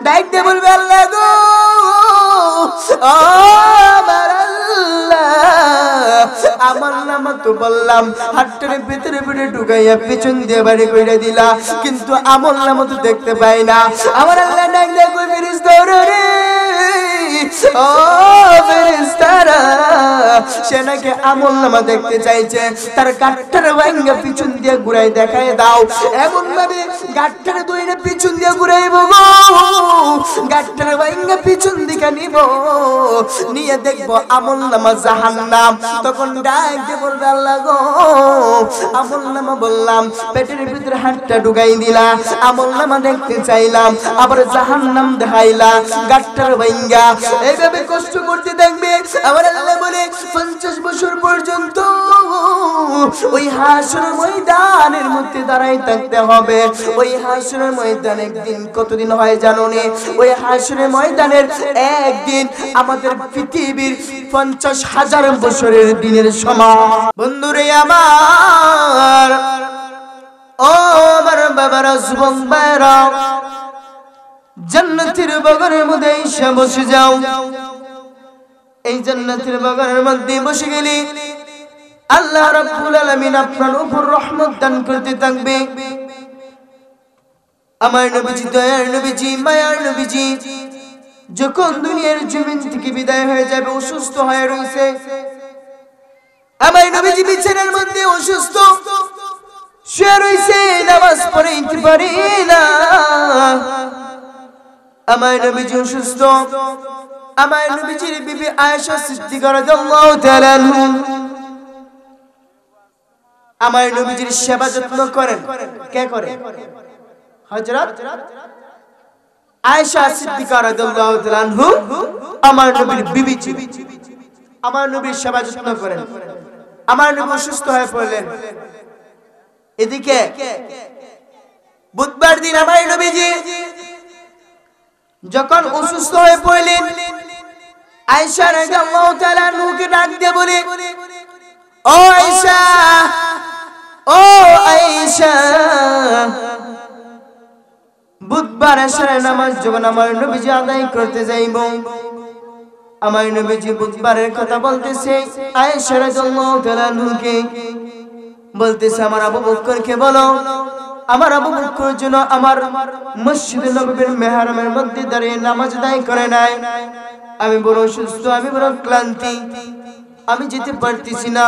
ডাকতে বলবে আল্লাহ গো ও আমার আল্লাহ আমার নাম তো বললাম হাতটারে ভিতরে ভিতরে ঢুকাইয়া পিছন দিয়ে বাড়ি কইরা দিলা কিন্তু আমল নাম তো দেখতে পাই না আমার আল্লাহ ডাক দেয় কই ফেরেশতা রে ও ফেরেশতারা সে নাকি আমল নামা দেখতে চাইছে তার গাঁটটারে ভাঙা পিছন দিয়ে ঘুরাই দেখায় দাও এমন ভাবে গাঁটটারে ধরে পিছন দিয়ে ঘুরাইব গো গাঁটটারে ভাঙা পিছন দিকে নিব নিয়ে দেখবো আমল নামা জাহান্নাম তখন ডাক দিয়ে বলবে আল্লাহ গো আমল নামা বললাম পেটের ভিতরে হাতটা ঢুকাই দিলা আমল নামা দেখতে চাইলাম আবার জাহান্নাম দেখাইলা গাঁটটারে ভাঙা এইভাবে কষ্ট করতে থাকবে আমার আল্লাহ বলে 50 বছর পর্যন্ত ওই হাসর ময়দানের মধ্যে দাঁড়াই থাকতে হবে ওই হাসর ময়দান একদিন কতদিন হয় জানো নে ওই হাসর ময়দানের একদিন আমাদের পৃথিবীর 50,000 বছরের দিনের সমান বন্ধুরে আমার ও আমার বাবারা যুবক ভাইরা জান্নাতের বাগানের মধ্যে এসে বসে যাও এই জান্নাতের বাগানের মধ্যে বসে গেলে আল্লাহ রাব্বুল আলামিন আপনার উপর রহমত দান করতে থাকবে আমার নবীজি দয়ার নবীজি মায়ার নবীজি যখন দুনিয়ার জমিন থেকে বিদায় হয়ে যাবে অসুস্থ হয়ে রয়েছে আমার নবীজি বিছানার মধ্যে অসুস্থ শুয়ে রয়েছে নামাজ পড়তে পারে না আমার নবীজি অসুস্থ আমার নবীজির বিবি আয়েশা সিদ্দিকা রাদিয়াল্লাহু তাআলা আনহা আমার নবীজির সেবা যত্ন করেন কে করে হযরত আয়েশা সিদ্দিকা রাদিয়াল্লাহু তাআলা আনহা আমার নবীর বিবি আমার নবীর সেবা যত্ন করেন আমার নবী অসুস্থ হয়ে পড়লেন এদিকে বুধবার দিন আমার নবীজি যখন অসুস্থ হয়ে পড়লেন আয়েশা রাদিয়াল্লাহু তাআলা আনহাকে ডাক দিয়ে বলে ও আয়েশা ও আয়েশা বুধবার আসরের নামাজ যখন আমার নবীজি আদায় করতে যাইব আমার নবীজি বুধবারের কথা বলতেছে আয়েশা রাদিয়াল্লাহু তাআলা আনহাকে বলতেছে আমার আবু বকরকে বলো আমার আবু বকর যেন আমার মসজিদে নববীর মেহরাবের মধ্যে দাঁড়িয়ে নামাজ আদায় করে নাই আমি বড় অসুস্থ আমি বড় ক্লান্তি আমি যেতে পারতেছি না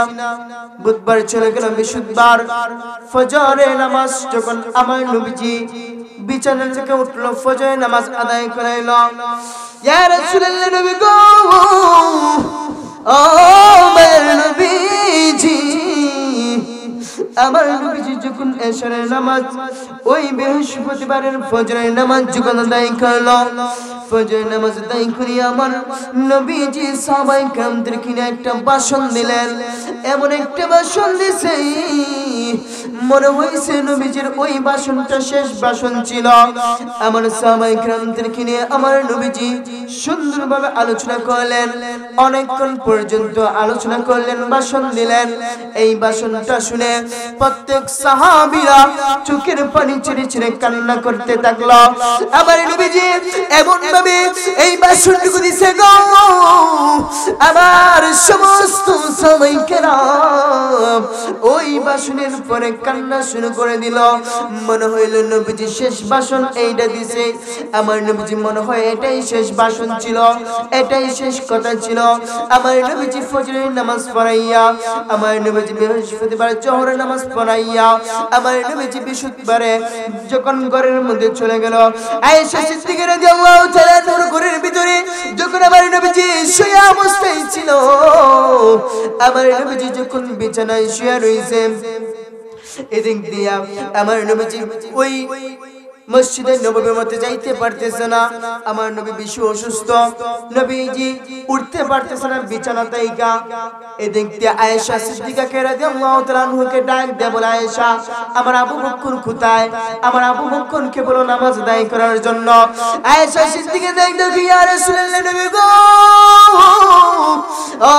বুধবার চলে গেল বৃহস্পতিবার ফজরের নামাজ যখন আমার নবীজি বিছানা থেকে উঠলো ফজরের নামাজ আদায় করাইলো ইয়া রাসূলুল্লাহ নবী গো ও আমার নবীজি আমার নবীজি যখন এশারের নামাজ ওই বৃহস্পতিবারের ফজরের নামাজ যখন আদায় করলো ফজরের নামাজ আদায় করে আমার নবীজি সাহাবায়ে কেরামদেরকে নিয়ে একটা ভাষণ দিলেন এমন একটা ভাষণ দিছে মনে হইছে নবীজির ওই ভাষণটা শেষ ভাষণ ছিল আমার সাহাবায়ে কেরামদেরকে নিয়ে আমার নবীজি সুন্দরভাবে আলোচনা করলেন অনেকক্ষণ পর্যন্ত আলোচনা করলেন ভাষণ দিলেন এই ভাষণটা শুনে প্রত্যেক সাহাবীরা চোখের পানি ছেড়ে ছেড়ে কান্না করতে থাকলো আমার নবীজি এমন ভাবে এই ভাষণটুকু দিছে গো আমার সমস্ত সাহাবায়ে কেরাম ওই ভাষণের পরে কান্না শুরু করে দিল মনে হইল নবীজি শেষ ভাষণ এইটা দিছে আমার নবীজি মনে হয় এটাই শেষ ভাষণ ছিল এটাই শেষ কথা ছিল আমার নবীজি ফজরের নামাজ পড়াইয়া আমার নবীজি বৃহস্পতিবার জোহরের নামাজ পড়াইয়া আমার নবীজি বৃহস্পতিবারে যখন ঘরের মধ্যে চলে গেল আয়েশা সিদ্দিকা রাদিয়াল্লাহু তাআলা নূর ঘরের ভিতরে যখন আমার নবীজি শুয়ে অবস্থায় ছিল আমার নবীজি যখন বিছানায় শুয়ে রয়েছে এদিক দিয়া আমার নবীজি ওই মসজিদে নববীর মধ্যে যাইতে পারতেছে না আমার নবী বেশি অসুস্থ নবীজি উঠতে পারতেছে না বিছানা থেকে এদিক দিয়ে আয়েশা সিদ্দিকা রাদিয়াল্লাহু তাআলা আনহাকে ডাক দিয়ে বলে আয়েশা আমার আবু বকর কোথায় আমার আবু বকরকে বলো নামাজ আদায় করার জন্য আয়েশা সিদ্দিকা ডাক দিয়ে ইয়া রাসূলুল্লাহ নবী গো ও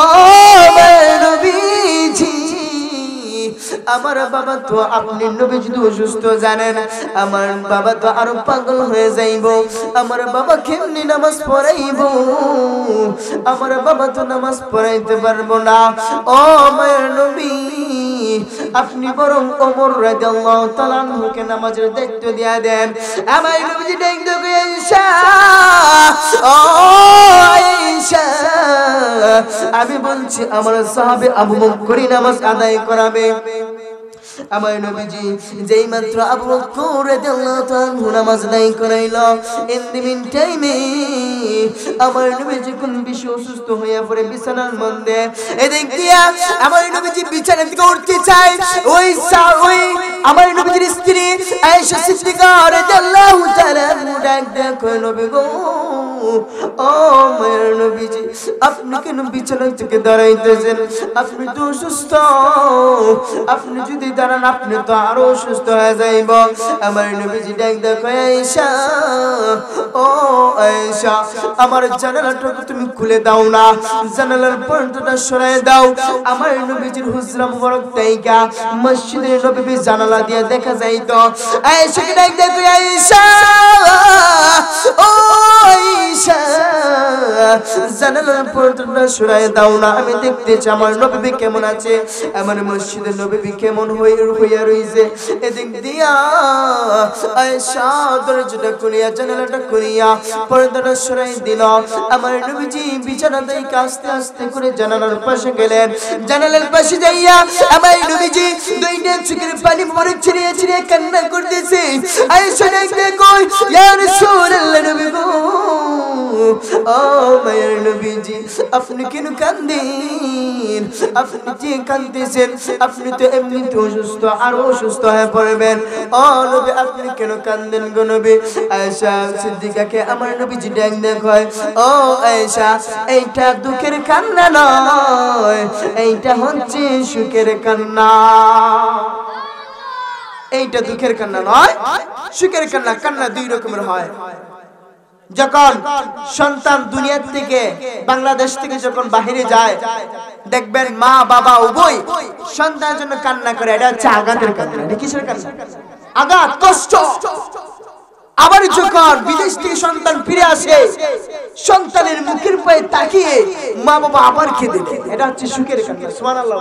আমার নবীজি আমার বাবা তো আপনি নবী যদি অসুস্থ জানেন আমার বাবা তো আরো পাগল হয়ে যাইব আমার বাবা কেমনি নামাজ পড়াইব আমার বাবা তো নামাজ পড়াইতে পারবো না ও মায়ের নবী আপনি বরং ওমর রাদিয়াল্লাহু তাআলা আনহুকে নামাজের দায়িত্ব দিয়া দেন আমার নবীজি ডাকতে কই আয়েশা ও আয়েশা আমি বলছি আমার সাহাবী আবু বকরই নামাজ আদায় করাবে আমার নবীজি যেই মাত্র আবু বকর রাদিয়াল্লাহু তাআলা নামাজ আদায় করাইলো ইন দি মিন টাইমে আমার নবীজি কোন বেশি অসুস্থ হয়ে পড়ে বিছানার মধ্যে এদিক দিয়া আমার নবীজি বিছানা থেকে উঠতে চায় ওই আমার নবীজির স্ত্রী আয়েশা সিদ্দিকা রাদিয়াল্লাহু তাআলা ডাক দেখো নবী গো ও মায়ের নবীজি আপনি কেন বিছানা থেকে দাঁড়াইতেছেন আপনি তো অসুস্থ আপনি যদি দাঁড়ান আপনি তো আরো অসুস্থ হয়ে যাইব আমার নবীজি ডাক দেখো আয়েশা ও আয়েশা আমার জানালাটা তুমি খুলে দাও না জানালার পর্দাটা সরায় দাও আমার নবীজির হুজরা মুবারক তাইকা মসজিদে নববী জানালা দিয়ে দেখা যাইতো আয়েশাকে ডাক দেখো আয়েশা ও আয়েশা জানালার পর্দাটা সরায় দাও না আমি দেখতে চাই আমার নবী কেমন আছে আমার মসজিদে নববী কেমন হইয়া রইছে এদিক দিয়া আয়েশা দরজাটা খুলিয়া জানালাটা খুলিয়া পর্দাটা সরাই দিল আমার নবীজি বিছানা থেকে আস্তে আস্তে করে জানালার পাশে গেলেন জানালার পাশে যাইয়া আমার নবীজি দুইটা চোখের পানি মোবারক ছিঁড়িয়ে ছিঁড়িয়ে কান্না করতেছে আয়েশা দেখতে কই ইয়া রাসূলুল্লাহ নবী গো ও মায়ের নবীজি আপনি কেন কান্দেন আপনি যে কাঁদতেছেন আপনি তো এমনিতে অসুস্থ আর অসুস্থ হয়ে পড়বেন ও নবী আপনি কেন কাঁদেন গো নবী আয়েশা সিদ্দিকাকে আমার নবীজি ডাক দেয় ও আয়েশা এইটা দুঃখের কান্না নয় এইটা হচ্ছে সুখের কান্না এইটা দুঃখের কান্না নয় সুখের কান্না কান্না দুই রকমের হয় যখন সন্তান দুনিয়া থেকে বাংলাদেশ থেকে যখন বাইরে যায় দেখবেন মা বাবা উভয় সন্তানের জন্য কান্না করে এটা হচ্ছে আঘাতের কান্না এটা কিসের কান্না আঘাত কষ্ট আবার যখন বিদেশ থেকে সন্তান ফিরে আসে সন্তানের মুখের পায়ে তাকিয়ে মা বাবা আবার কেঁদে দেয় এটা হচ্ছে সুখের কান্না সুবহানাল্লাহ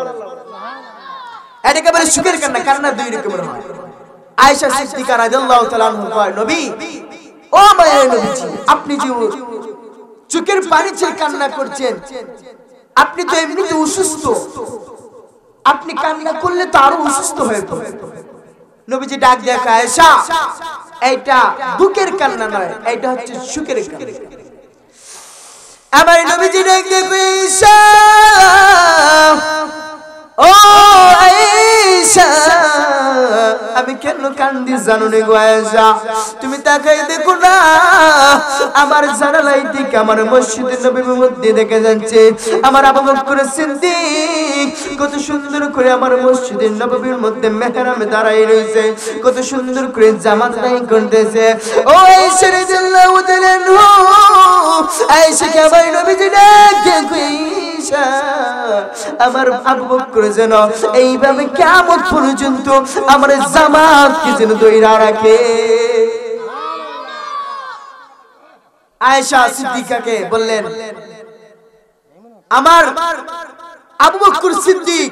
এটা একেবারে সুখের কান্না কান্না দুই রকমের হয় আয়েশা সিদ্দিকা রাদিয়াল্লাহু তাআলা আনহা নবী ও মায়ের নবীজি আপনি যে চোখের পানি ছেড়ে কান্না করছেন আপনি তো এমনিতে অসুস্থ আপনি কান্না করলে তো আরো অসুস্থ হয়ে পড়বেন নবীজি ডাক দেয় আয়েশা এইটা দুঃখের কান্না নয় এটা হচ্ছে সুখের কান্না আমার নবীজি ডাক দেয় আয়েশা ও আয়েশা আমি কেন কান্দি জানো নে গো আয়েশা তুমি তাকাই দেখো না আমার জানালাই থেকে আমার মসজিদের নববীর মধ্যে দেখে যাচ্ছে আমার আবু বকর সিদ্দিক কত সুন্দর করে আমার মসজিদের নববীর মধ্যে মেহরামে দাঁড়ায় রয়েছে কত সুন্দর করে জামাত আদায় করতেছে ও আয়েশা রাদিয়াল্লাহু তাআলা আয়েশা কে আমার নবীজি ডাকে আয়েশা আমার আবু বকর যেন এইভাবে কিয়ামত পর্যন্ত আমার জামাতকে যেন ধইরা রাখে আয়েশা সিদ্দিকাকে বললেন আমার আবু বকর সিদ্দিক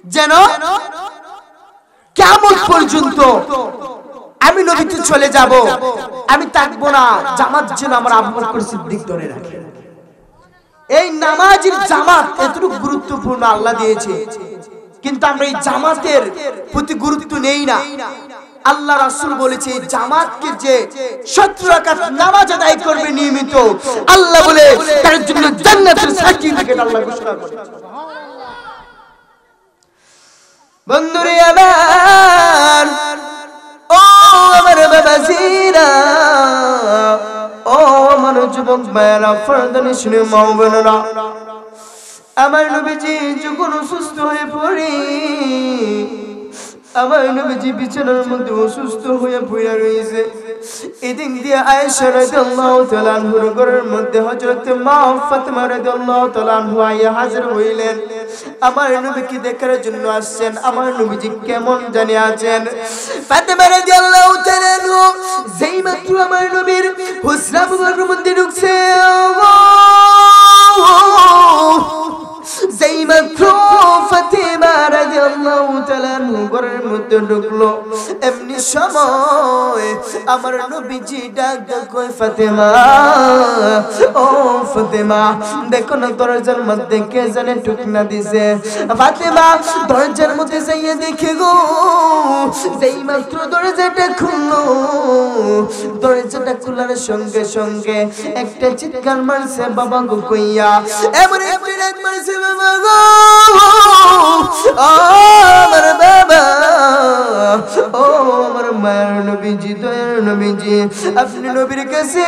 যেন কিয়ামত পর্যন্ত আমি নবীতে চলে যাব আমি থাকবো না জামাত যেন আমার আবু বকর সিদ্দিক ধরে রাখে এই নামাজের জামাত এতটুকু গুরুত্বপূর্ণ আল্লাহ দিয়েছে কিন্তু আমরা এই জামাতের প্রতি গুরুত্ব নেই না আল্লাহ রাসূল বলেছে জামাতকে যে 70 রাকাত নামাজ আদায় করবে নিয়মিত আল্লাহ বলে তার জন্য জান্নাতের সার্টিফিকেট আল্লাহ ঘোষণা করেছে বন্ধুরে আমার ও আমার বাবাজিরা ও আমার যুবক ভাইরা ফরদানি শুনে মা বোনেরা আমার নবীজি যখন অসুস্থ হয়ে পড়ে আমার নবীজি বিছানার মধ্যে অসুস্থ হয়ে পড়ে রয়েছে এদিন দিয়ে আয়েশা রাদিয়াল্লাহু তাআলা আনহার ঘরের মধ্যে হযরত মা ফাতেমা রাদিয়াল্লাহু তাআলা আনহা হাজির হইলেন আমার নবীকে দেখার জন্য আসছেন। আমার নবীজি কেমন জানি আছেন। ফাতেমা রাদিয়াল্লাহু তাআলা যেই মাত্র আমার নবীর হুজরা মুবারকের মধ্যে ঢুকছে, যেই মাত্র ফাতেমা রাদিয়াল্লাহু তাআলা ঘরের মধ্যে ঢুকলো, এমনি সময় আমার নবীজি ডাক কই, ফাতেমা, ও ফাতেমা, দেখো না দরজার মধ্যে কে জানে ঠুকনা দিছে। ফাতেমা দরজার মধ্যে যাইয়া দেখে গো, যেই মাত্র দরজাটা খুললো, দরজাটা খোলার সঙ্গে সঙ্গে একটা চিৎকার মারছে, বাবা গো কইয়া, এমন একটা ডাক মারছে, বাবা গো, আমার বাবা, ও আমার মায়ের নবীজি, দয়ার নবীজি, আপনি নবীর কাছে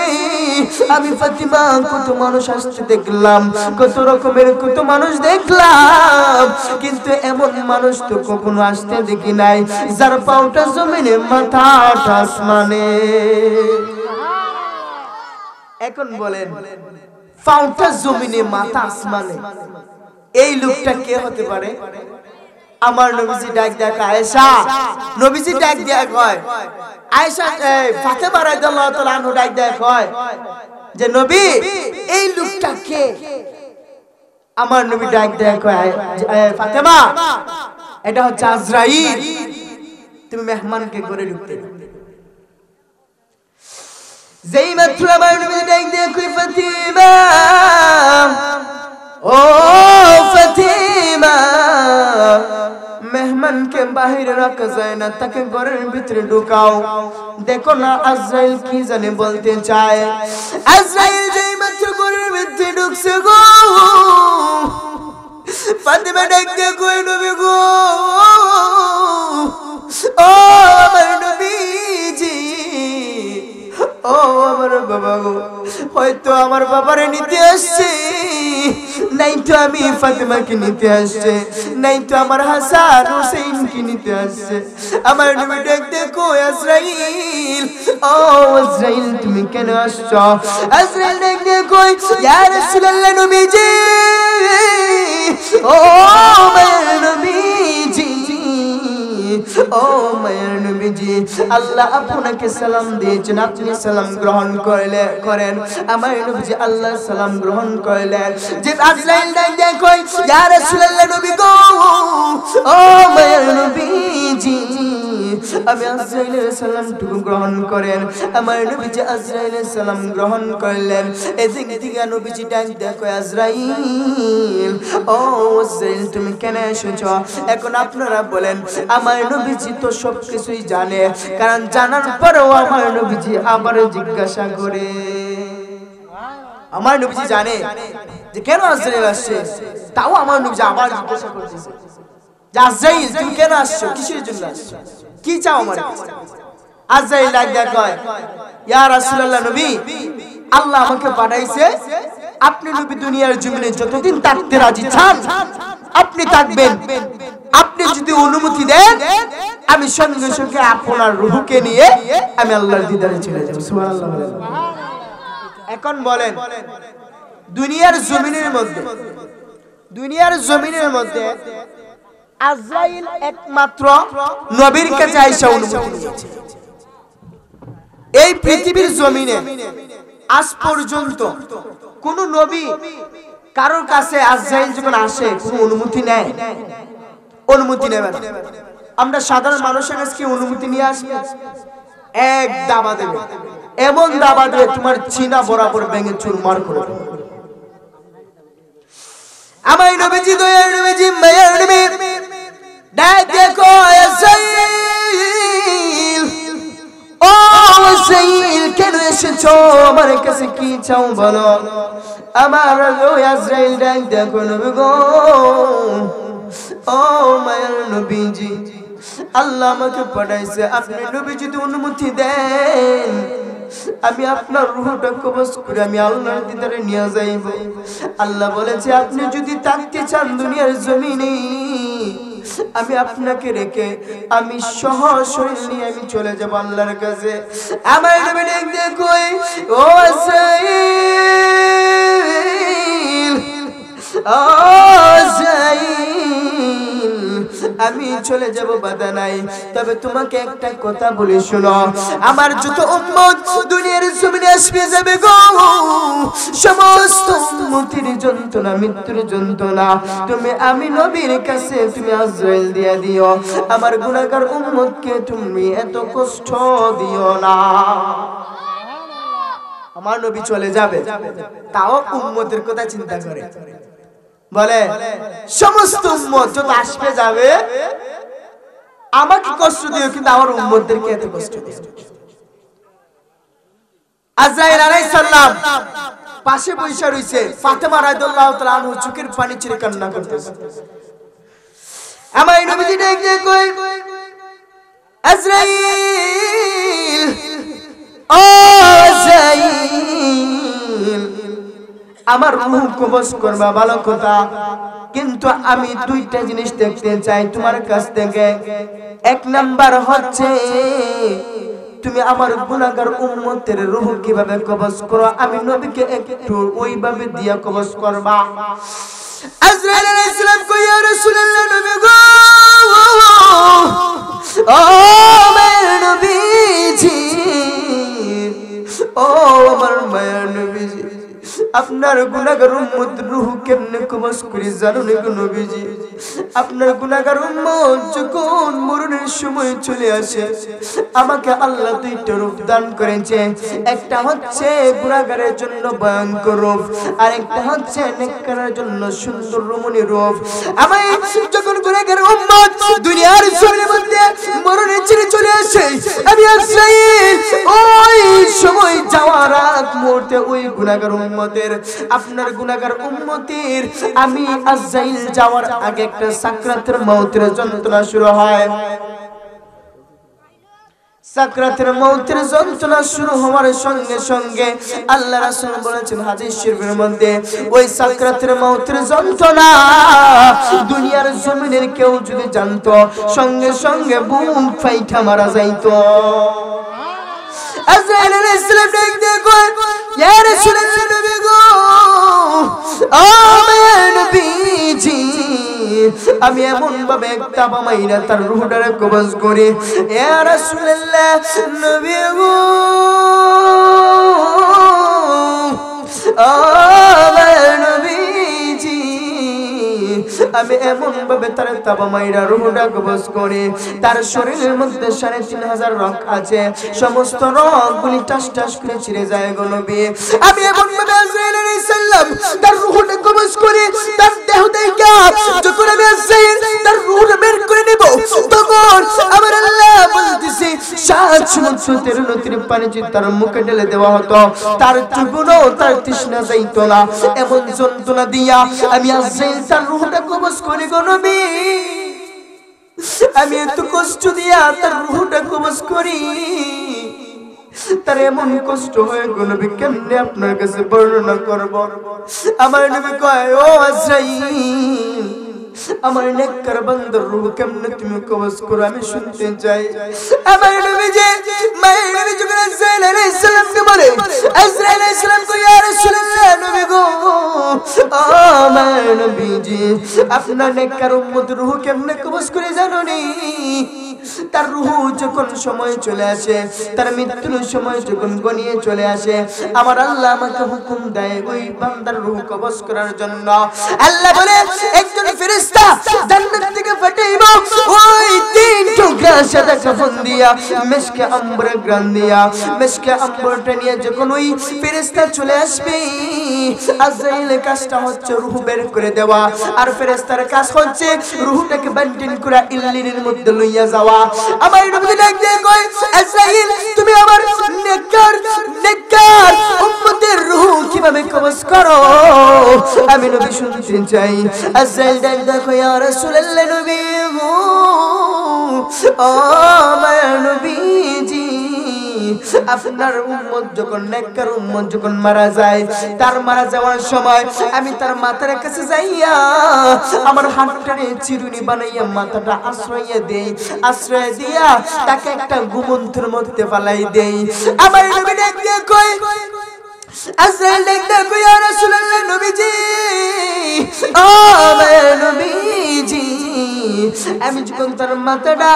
আমি ফাতিমা কত মানুষ আসতে দেখলাম, কত রকমের কত মানুষ দেখলাম, কিন্তু এমন মানুষ তো কখনো আসতে দেখি নাই যার পাউটা জমিনে মাথাটা আসমানে। এখন বলেন, পাউটা জমিনে মাথা আসমানে, এই লোকটা কে হতে পারে? আমার নবীজি ডাক দেয়া আয়েশা, নবীজি ডাক দেয়া কয়, আয়েশা ফাতেমা রাদিয়াল্লাহু তাআলা আনহা ডাক দেয়া কয় যে নবী, এই লোকটা কে? আমার নবী ডাক দেয়া কয়, ফাতেমা, এটা হচ্ছে আজরাইল, তুমি মেহমানকে ঘরে ঢুকতে দাও। যেই মাত্র আমার নবী ডাক দেয়া কয়, ফাতিমা, ও ফাতিমা, মেহমানকে বাহিরে রাখা যায় না, তাকে ঘরের ভিতরে ঢুকাও। দেখো না আজরাইল কি জানে বলতে চায়। আজরাইল যেই মাত্র ঘরের ভিতরে ঢুকছে গো, ফাতিমা ডাক দিয়ে কই, নবী গো, ও আমার নবীজি, ও আমার বাবা গো, হয়তো আমার বাবারে নিতে আসছে, নাই তো আমি ফাতেমাকে নিতে আসছে, নাই তো আমার হাসান হোসেনকে নিতে আসছে। আমার নবী ডাক দেখো, আজরাইল, ও আজরাইল, তুমি কেন আসছো? আজরাইল ডাক দেখো, ইয়া রাসূলুল্লাহ, নবীজি, ও মায়ের নবীজি, ও মায়ের নবীজি, আল্লাহ আপনাকে সালাম দিয়েছেন, আপনি সালাম গ্রহণ করেন। আমার নবীজি আল্লাহ সালাম গ্রহণ করলেন। যে আজরাইল ডাক দেয়া কই, ইয়া রাসূলুল্লাহ, নবী গো, ও মায়ের নবীজি, আমি আজরাইলের সালামটুকু গ্রহণ করেন। আমার নবীজি আজরাইলের সালাম গ্রহণ করলেন। এদিক থেকে নবীজি ডাক দেয়া কই, আজরাইল, ও আজরাইল, তুমি কেন এসেছো? এখন আপনারা বলেন, আমার নবীজি তো সবকিছুই জানে, কারণ জানার পরেও আমার নবীজি আবার জিজ্ঞাসা করে। আমার নবীজি জানে যে কেন আজরাইল আসছে, তাও আমার নবীজি আবার জিজ্ঞাসা করতেছে যে আজরাইল, তুমি কেন আসছো, কিসের জন্য আসছো, কি চাও আমার কাছে? আজরাইল ডাক দেয়া কয়, ইয়া রাসূলুল্লাহ, নবী, আল্লাহ আমাকে পাঠাইছে, আপনি নবী দুনিয়ার জমিনে যতদিন থাকতে রাজি চান আপনি থাকবেন, আপনি যদি অনুমতি দেন আমি সঙ্গে সঙ্গে আপনার রূহকে নিয়ে আমি আল্লাহর দিদারে চলে যাব। সুবহানাল্লাহ বলেন। এখন বলেন, দুনিয়ার জমিনের মধ্যে আজরাইল একমাত্র নবীর কাছে আয়েশা অনুমতি নিয়েছে। এই পৃথিবীর জমিনে আজ পর্যন্ত কোন নবী কারোর কাছে আজরাইল যখন আসে কোনো অনুমতি নেয়? অনুমতি নেবে না। আমরা সাধারণ মানুষের কাছে কি অনুমতি নিয়ে আসবে? এক দাবা দেবে, এমন দাবা দেবে তোমার চিনা বরাবর ভেঙে চুরমার করে দেবে। আমার নবীজি, দয়ার নবীজি, মায়ার নবী ডাক দেখো, আজরাইল, ও আজরাইল, কেন এসেছো? আমার কাছে কি চাও বলো? আমার আজরাইল ডাক দেখো, নবী গো, ও মায়ার নবীজি, আল্লাহ আমাকে পাঠাইছে, আপনি নবী যদি অনুমতি দেন আমি আপনার রূহটা কবজ করে আমি আল্লাহর দিদারে নিয়ে যাইব। আল্লাহ বলেছে, আপনি যদি থাকতে চান দুনিয়ার জমিনে, আমি আপনাকে রেখে আমি সহ শরীর নিয়ে আমি চলে যাব আল্লাহর কাছে। আমার নবী ডাক কই, ও আজরাইল, ও আজরাইল, আমি চলে যাব বাধা নাই তবে তোমাকে একটা কথা বলি শোনো আমার যত উম্মত দুনিয়ার জমিনে আসবে যাবে গো সমস্ত উম্মতের যন্ত্রণা মৃত্যুর যন্ত্রণা তুমি আমি নবীর কাছে তুমি আজরাইল দিয়া দিও আমার গুনাহগার উম্মতকে তুমি এত কষ্ট দিও না আমার নবী চলে যাবে তাও উম্মতের কথা চিন্তা করে বলে সমস্ত উম্মত যত আসবে যাবে আমাকে কষ্ট দিও কিন্তু আমার উম্মতদেরকে এত কষ্ট দিও আজরাইল আলাইহিস সালাম পাশে বসে রইছে ফাতেমা রাদিয়াল্লাহু তাআলা আনহু চোখের পানি ছেড়ে কান্না করতেছে আমার নবীজি ডেকে কই আজরাইল ও আজরাইল আমার রূহ কবজ করবা ভালো কথা কিন্তু আমি দুইটা জিনিস দেখতে চাই তোমার কাছ থেকে এক নাম্বার হচ্ছে তুমি আমার গুনাহগার উম্মতের রূহ কিভাবে কবজ করো আমি নবীকে একটু ওইভাবে দিয়া কবজ করবা আজরাইল আলাইহিস সালাম কই ইয়া রাসূলুল্লাহ নবী গো ও আমার নবীজি ও আমার মায়ের নবীজি আপনার গুনাহগার উম্মত রূহ কেমনে কবজ করি জানো না গো নবীজি আপনার গুনাহগার উম্মত যখন মরণের সময় চলে আসে আমাকে আল্লাহ দুইটা রূপ দান করেছে একটা হচ্ছে গুনাহগারের জন্য ভয়ঙ্কর রূপ আর একটা হচ্ছে নেককারের জন্য সুন্দর রমণী রূপ আমি যখন গুনাহগার উম্মত দুনিয়ার জমিনের মধ্যে মরণের চিরে চলে আসে আমি আজরাইল ওই সময় যাওয়ার আগ মুহূর্তে ওই গুনাহগার উম্মতের আপনার গুনাহগার উম্মতের আমি আজরাইল যাওয়ার আগে একটা সাকরাতের মউতের যন্ত্রণা শুরু হয় সাকরাতের মউতের যন্ত্রণা শুরু হওয়ার সঙ্গে সঙ্গে আল্লাহ রাসূল বলেছেন হাদিস শরীফের মধ্যে ওই সাকরাতের মউতের যন্ত্রণা দুনিয়ার জমিনের কেউ যদি জানতো সঙ্গে সঙ্গে বুম ফাইটা মারা যাইতো আজরাইল আলাইহিস সালাম দেখতে কই ইয়া রাসূলুল্লাহ নবী গো ও আমার নবীজি আমি এমন ভাবে একটা বামাইনা তার রূহটারে কবজ করি ইয়া রাসূলুল্লাহ নবী গো ও আমার নবীজি আমি এমন ভাবে তার তাবামাইরা রূহটা কবজ করি তার শরীরের মধ্যে ৩৫০০ রগ আছে সমস্ত রগগুলি টাস টাস করে ছিঁড়ে যায় গো নবী আমি এমন ভাবে আজরাইল আলাইহিস সালাম তার রূহটা কবজ করি তার দেহ থেকে যখন আমি আজরাইল তার রূহটা বের করে নেব তখন আমার আল্লাহ বলতেছে ৭ সমুদ্রের নদীর পানি যদি তার মুখে ঢেলে দেওয়া হতো তার চুগুনো তার তৃষ্ণা যাইতো না এমন যন্ত্রণা দিয়া আমি আজরাইল তার রূহটা কবজ করি গো নবী আমি এত কষ্ট দিয়া তার রূহটা কবজ করি তার এমন কষ্ট হয় গো নবী কেমনে আপনার কাছে বর্ণনা করব আমার নবী কয় ও আজরাইল আমার নেককার বান্দার রূহ কেমনে তুমি কবজ করো আমি শুনতে চাই আমার নবী যে মায়ের নবী যখন আজরাইল আলাইহিস সালামকে বলে আজরাইল আলাইহিস সালাম কই ইয়া রাসূলুল্লাহ নবী গো ও আমার নবীজি আপনার নেককার উম্মত রূহ কেমনে কবজ করে জানো নি তার রূহ যখন সময় চলে আসে তার মৃত্যুর সময় যখন গনিয়ে চলে আসে আমার আল্লাহ আমাকে হুকুম দেয় ওই বান্দার রূহ কবজ করার জন্য আল্লাহ বলে একজন ফেরেশতা জান্নাত থেকে পাঠাইব ওই 3 টুকরা সাদা কাফন দিয়া মিশকে আম্বর গ্রান দিয়া মিশকে আম্বরটা নিয়ে যখন ওই ফেরেশতা চলে আসবে আজরাইলের কাজটা হচ্ছে রূহ বের করে দেওয়া আর ফেরেশতার কাজ হচ্ছে রূহটাকে বান্টিন করে ইল্লিনের মধ্যে লইয়া যাওয়া আমার নবী ডাকতে কই আজরাইল তুমি আমার নেককার উম্মতের রূহ কিভাবে কবজ করো আমি নবী শুনতে চাই আজরাইল ডাকতে কই ইয়া রাসূলুল্লাহ নবী গো ও আমার নবীজি আপনার উম্মত যখন নেককার উম্মত যখন মারা যায় তার মারা যাওয়ার সময় আমি তার মাথার কাছে যাইয়া আমার হাতটারে চিরুনি বানাইয়া মাথাটা আশ্রয় দেই আশ্রয় দিয়া তাকে একটা ঘুমন্তের মধ্যে ফালাই দেই আমার নবী ডাকতে কই আজরাইল ডাকতে কই ইয়া রাসূলুল্লাহ নবীজি ও আমার নবীজি আমি যখন তার মাথাটা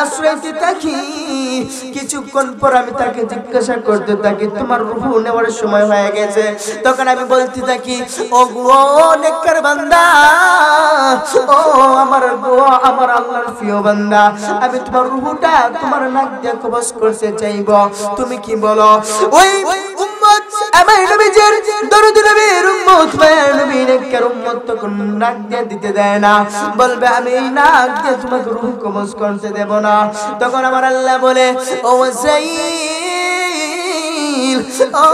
আশ্রয়তে থাকি, কিছুক্ষণ পর আমি তাকে জিজ্ঞাসা করতে থাকি তোমার রূহ নেওয়ার সময় হয়ে গেছে। তখন আমি বলতে থাকি ও গো নেককার বান্দা, ও আমার গো আমার আল্লাহর প্রিয় বান্দা, আমি তোমার রূহটা তোমার নাক দিয়ে কবজ করতে চাইব, তুমি কি বলো? ওই উম্মত আমার নবীর দরুদ নবীর উম্মত মায়ের নবী নেককার উম্মত তখন নাক দিয়ে দিতে দেয় না, বলবে আমি এই নাক দিয়ে তোমাকে রূহ কবজ করতে দেব না। তখন আমার আল্লাহ বলে ও আজরাইল, ও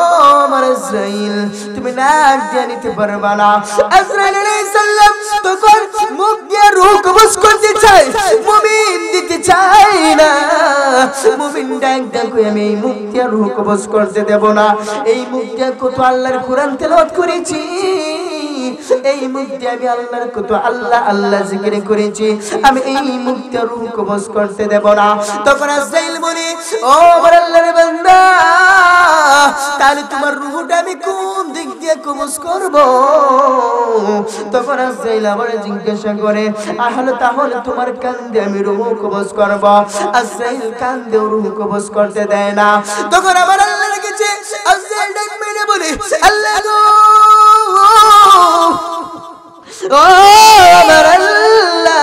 আমার আজরাইল তুমি নাক দিয়ে নিতে পারবে না। আজরাইল আলাইহিস সালাম তখন মুখ দিয়ে রূহ কবজ করতে চায়, মুমিন দিতে চায় না। মুমিন ডাক ডাক আমি এই মুখ দিয়ে রূহ কবজ করতে দেব না। এই মুখ দিয়ে কত আল্লাহর কোরআন তেলাওয়াত করেছি, এই মুখ দিয়ে আমি আল্লাহর কত আল্লাহ আল্লাহ জিকির করেছি, আমি এই মুখ দিয়ে রূহ কবজ করতে দেব না। তখন আজরাইল বলে ও আমার আল্লাহর বান্দা, তাহলে তোমার রূহটা আমি কোন দিক দিয়ে কবজ করব? তখন আজরাইল আবার জিজ্ঞাসা করে তাহলে তোমার কান দিয়ে আমি রূহ কবজ করব। আজরাইল কান দিয়ে রূহ কবজ করতে দেয় না। তখন আমার আল্লাহ রেখেছে আজরাইল ডাক মেরে বলে আল্লাহ গো, ও আমার আল্লাহ,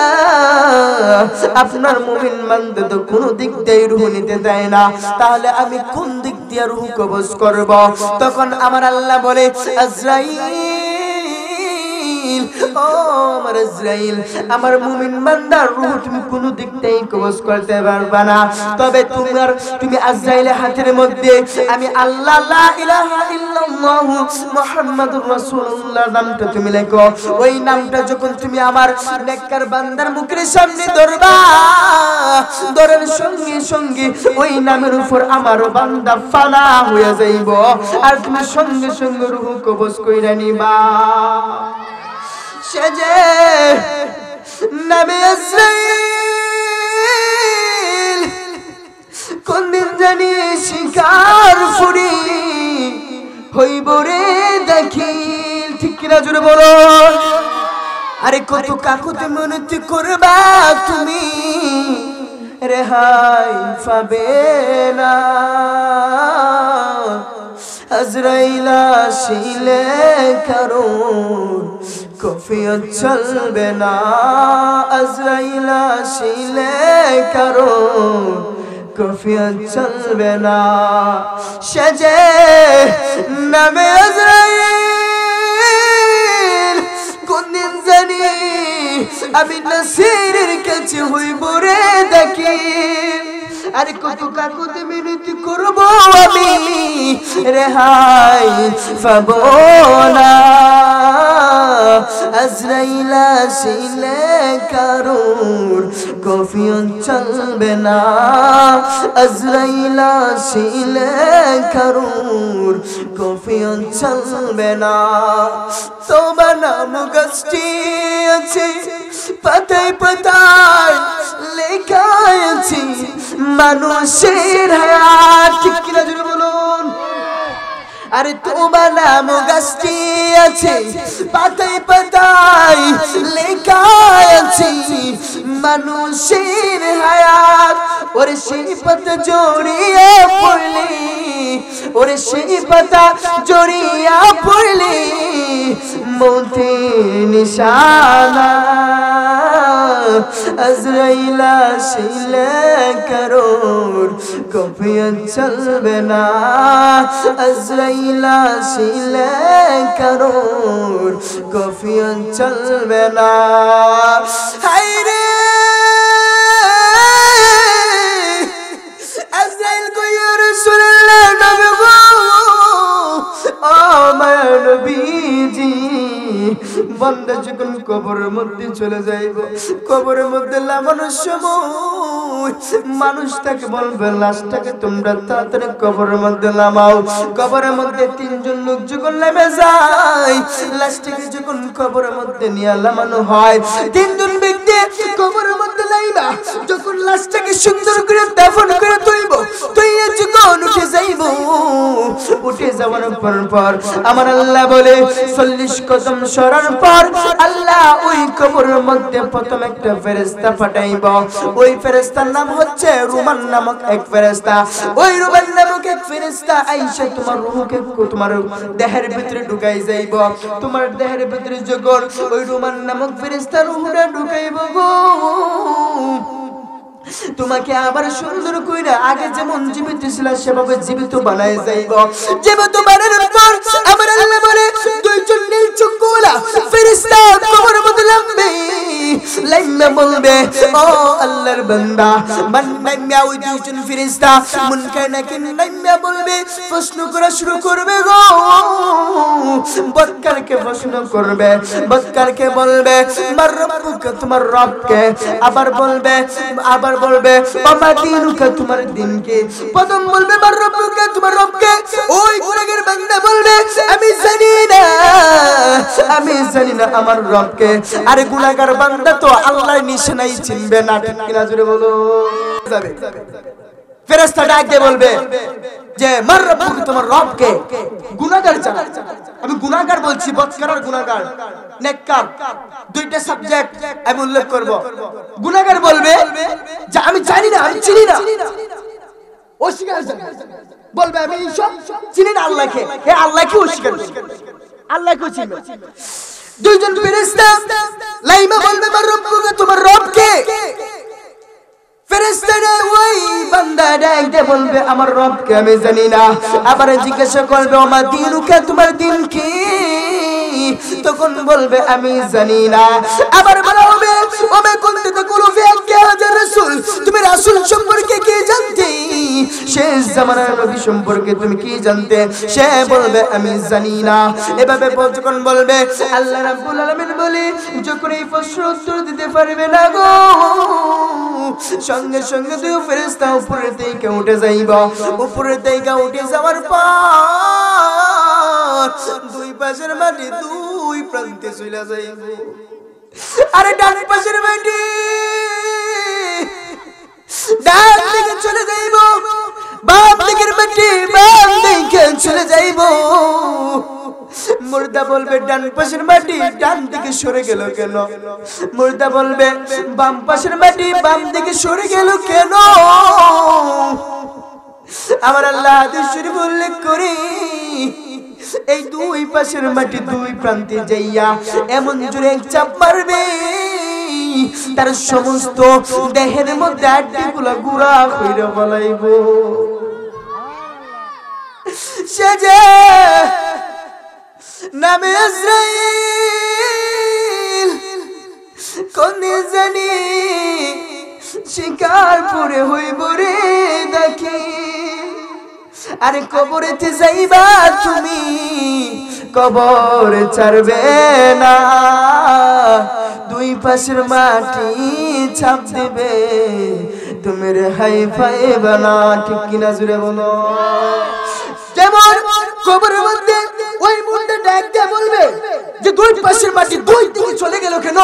আপনার মুমিন বান্দা তো কোন দিক দিয়ে রূহ নিতে দেয় না, তাহলে আমি কোন দিক দিয়ে রূহ কবজ করব? তখন আমার আল্লাহ বলে আজরাইল, ও আমার আজরাইল, আমার মুমিন বান্দার রূহ তুমি কোন দিক দিয়ে কবজ করতে পারবে না, তবে তুমি আজরাইলের হাতের মধ্যে আমি আল্লাহ লা ইলাহা ইল্লাল্লাহ মুহাম্মাদুর রাসূলুল্লাহ নামটা তুমি লেখো। ওই নামটা যখন তুমি আমার নেককার বান্দার মুখের সামনে ধরবা, ধরার সঙ্গে সঙ্গে ওই নামের উপর আমার বান্দা ফানা হয়ে যাইব, আর তুমি সঙ্গে সঙ্গে রূহ কবজ কইরা নিবা। সেজে নামে আজরাইল কোন দিন জানি শিকার ফুরি হইব রে দাখিল, ঠিক কিনা জোরে বলো। আরে কত কাকুতে মিনতি করবা তুমি, রেহাই পাবে না। আজরাইল আসিলে কারণ কফিয়ত চলবে না, আজরাইল আসিলে কারণ কফিয়ত চলবে না। সেজে নামে আজরাইল কোন দিন জানি আমি নাসিরের কাছে হইব রে দাখিল। আরে কত কাকুতে মিনতি করব আমি, রেহাই পাবো না। আজরাইল আসিলে কারোর কফিয়ত চলবে না, আজরাইল আসিলে কারোর কফিয়ত চলবে না। তোমার নাম গাছটি আছে পাতায় পাতায় লেখা আছে মানুষের হায়াত, ঠিক কিনা জোরে বলুন। আরে তোমার নাম গাছটি আছে পাতায় পাতায় লেখা আছে মানুষের হায়াত। ওরে সেই পাতা জড়িয়ে পড়লে, ওরে সেই পাতা জড়িয়া পড়লে মৌতের নিশানা। আজরাইল আসিলে কারোর কফিয়ত চলবে না, আজরাইল আসিলে কারোর কফিয়ত চলবে না। হায়রে আজরাইল কো ইয়া রাসূলুল্লাহ নবী গো, ও মায়া নবীজি, বান্দা যখন কবরের মধ্যে চলে যাইব, কবরের মধ্যে লামানোর সময় মানুষ তাকে বলবে লাশটাকে তোমরা তাড়াতাড়ি কবরের মধ্যে নামাও। কবরের মধ্যে তিনজন লোক যখন নেমে যায়, লাশটাকে যখন কবরের মধ্যে নিয়ে লামানো হয়, তিনজন ব্যক্তি কবরের মধ্যে লাইবা যখন লাশটাকে সুন্দর করে দাফন করে তুইব তুই যখন উঠে যাইব উঠে যাওয়ার পর আমার আল্লাহ বলে 40 কদম সরার পর আল্লাহ ওই কবরের মধ্যে প্রথম একটা ফেরেশতা পাঠাইব ওই ফেরেশতার নাম হচ্ছে রুমান নামক এক ফেরেশতা ওই রুমান নামক এক ফেরেশতা আইসা তোমার রূহকে তোমার দেহের ভিতরে ঢুকাই যাইব তোমার দেহের ভিতরে যখন ওই রুমান নামক ফেরেশতা রূহটা ঢুকাইব গো তোমাকে আবার সুন্দর কইরা আগে যেমন জীবিত ছিল সেভাবে জীবিত বানায় যাইব জীবিত বানানোর পর আমার আল্লাহ বলে দুইজন নীল চক্ষুওয়ালা ফেরেশতা কবরের মধ্যে নামবে লাইমা বলবে ও আল্লাহর বান্দা নাইমা ওই দুইজন ফেরেশতা মুনকার নাকির নাইমা বলবে প্রশ্ন করা শুরু করবে গো বদকারকে প্রশ্ন করবে বদকারকে বলবে মার রব্বুকা তোমার রবকে আবার বলবে বাবা দিনুকা তোমার দিনকে প্রথম বলবে মার রব্বুকা তোমার রবকে ওই গুনাহগার বান্দা বলবে আমি জানি না আমার রবকে আরে গুনাহগার বান্দা তো আল্লাহর নিশানাই চিনবে না ঠিক কিনা জোরে বলো যাবে ফেরেশতা ডাক দিয়ে বলবে যে মার রব্বুকা তোমার রবকে গুনাহগার জানা আমি গুনাহগার বলছি বদকার আর গুনাহগার নেককার দুইটা সাবজেক্ট আমি উল্লেখ করব গুনাহগার বলবে যে আমি জানি না আমি চিনি না অস্বীকার বলবে আমি সব চিনি না আল্লাহকে হে আল্লাহকে অস্বীকার আল্লাহকে চিনি দুইজন ফেরেশতা লাইমা বলবে মার রব্বুকা তোমার রবকে ফেরেশতারা ওই বান্দা ডাকতে বলবে আমার রবকে আমি জানি না আবার জিজ্ঞাসা করবে ওমা দিনুকা তোমার দিন কি তখন বলবে আমি জানি না আবার বলা হবে ওমা কুনতু তাকুলু ফি হাক্কি হাযার রাসূল তুমি রাসূল সম্পর্কে কি জানতে শেষ জামানার নবী সম্পর্কে তুমি কি জানতে সে বলবে আমি জানি না এভাবে যখন বলবে আল্লাহ রাব্বুল আলামিন বলে যখন এই প্রশ্নের উত্তর দিতে পারবে না গো সঙ্গে সঙ্গে দুই ফেরেশতা উপরে থেকে উঠে যাইবা উপরে থেকে উঠে যাওয়ার পর দুই পাশের মাটি দুই প্রান্তে চলে যাইব আরে ডান পাশের মাটি ডান দিকে চলে যাইব বাম দিকের মাটি বাম দিকে চলে যাইব মুর্দা বলবে ডান পাশের মাটি ডান দিকে সরে গেল কেন মুর্দা বলবে বাম পাশের মাটি বাম দিকে সরে গেল কেন আমার আল্লাহ হাদিস শরীফ উল্লেখ করে এই দুই পাশের মাটি দুই প্রান্তে যাইয়া এমন জোরে এক চাপ মারবে তার সমস্ত দেহের মধ্যে আড্ডিগুলো গুড়া কইরা ফলাইব সে যে নামে আজরাইল কোনে জানি শিকারপুরে হইব রে দেখি আরে কবরেতে যাইবা তুমি কবর ছাড়বে না দুই পাশের মাটি ছাপ দিবে তুমি রেহাই পাইবে না ঠিক কিনা জুড়ে বলো যেমন কবরের মধ্যে ওই মুন্ডা ডাক দিয়ে বলবে যে দুই পাশের মাটি দুই দিকে চলে গেল কেন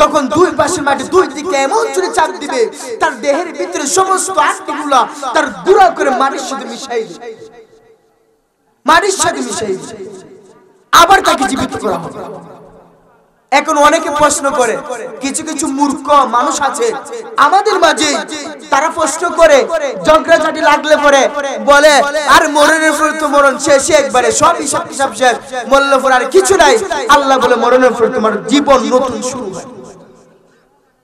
তখন দুই পাশের মাটি দুই দিকে এমন জোরে চাপ দিবে তার দেহের ভিতরে সমস্ত আত্মাগুলা তার গুঁড়া করে মাটির সাথে মিশাই দিবে মাটির সাথে মিশাই দিবে আবার তাকে জীবিত করা হবে এখন অনেকে প্রশ্ন করে কিছু কিছু মূর্খ মানুষ আছে আমাদের মাঝে তারা প্রশ্ন করে ঝগড়াঝাটি লাগলে পরে বলে আর মরণের পর তো মরণ শেষ একবারে সব হিসাব শেষ মরণের পর আর কিছু নাই আল্লাহ বলে মরণের পর তোমার জীবন নতুন শুরু হয়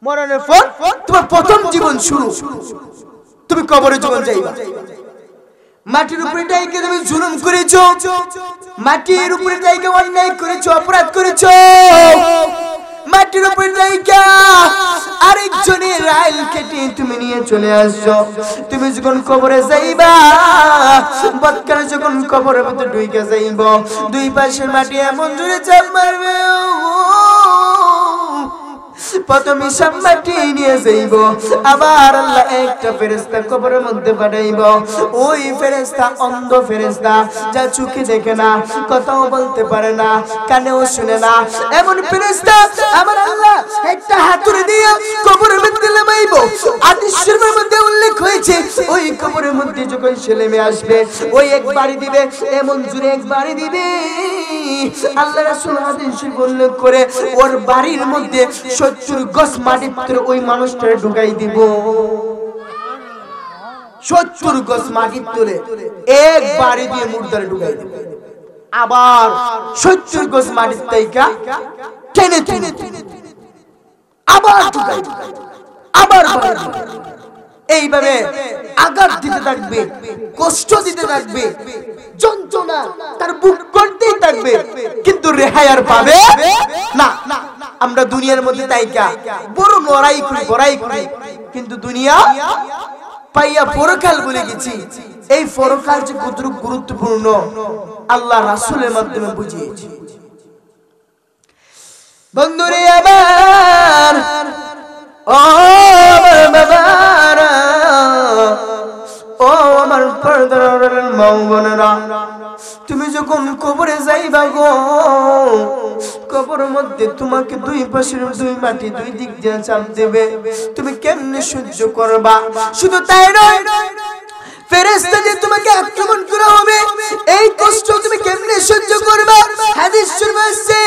মরণের পর তোমার প্রথম জীবন শুরু তুমি কবরে জীবন যাইবা মাটির উপরে ডাইকে তুমি জুলুম করেছো মাটির উপরে ডাইকে অন্যায় করেছো অপরাধ করেছো মাটির উপরে ডাইকা আরেকজনের রাইল কেটে তুমি নিয়ে চলে আসছো তুমি যখন কবরে যাইবা বদকার যখন কবরের মধ্যে ঢুকে যাইব দুই পাশের মাটি এমন জোরে চাপ মারবে প্রথম হিসাব মাটি নিয়ে যাইব, আবার আল্লাহ একটা ফেরেশতা কবরের মধ্যে পাঠাইব। ওই ফেরেশতা অন্ধ ফেরেশতা, যা চোখে দেখে না, কথাও বলতে পারে না, কানেও শুনে না, এমন ফেরেশতা আমার আল্লাহ একটা হাতুড়ি দিয়ে কবরের মধ্যে নামাইব। হাদিস শরীফের মধ্যে উল্লেখ হয়েছে ওই কবরের মধ্যে যখন ছেলে মেয়ে আসবে, ওই এক বাড়ি দিবে, এমন জোরে এক বাড়ি দিবে, আল্লাহ রাসূল হাদিস শরীফ উল্লেখ করে ওর বাড়ির মধ্যে 70 গজ মাটির ভিতরে ওই মানুষটারে ঢুকাই দিব। 70 গজ মাটির ভিতরে এক বাড়ি দিয়ে মুর্দারে ঢুকাই দিব, আবার 70 গজ মাটির থেকে টেনে টেনে আবার ঢুকাই দিব, আবার এইভাবে আঘাত দিতে থাকবে, কষ্ট দিতে থাকবে, যন্ত্রণা তার বুক করতেই থাকবে, কিন্তু রেহাই আর পাবে না। আমরা দুনিয়ার মধ্যে তাইকা বড় লড়াই করি, কিন্তু দুনিয়া পাইয়া পরকাল বলে গেছি। এই পরকাল যে কতটুকু গুরুত্বপূর্ণ আল্লাহ রাসূলের মাধ্যমে বুঝিয়েছি। বন্ধুরে আমার, ও আমার বাবারা, ও আমার পর্দার মা বোনেরা, তুমি যখন কবরে যাইবা গো, কবরের মধ্যে তোমাকে দুই পাশের দুই মাটি দুই দিক দিয়ে চাপ দেবে, তুমি কেমনে সহ্য করবা? শুধু তাই নয়, ফেরেশতা যে তোমাকে আক্রমণ করা হবে, এই কষ্ট তুমি কেমনে সহ্য করবা? হাদিস শরীফে আছে,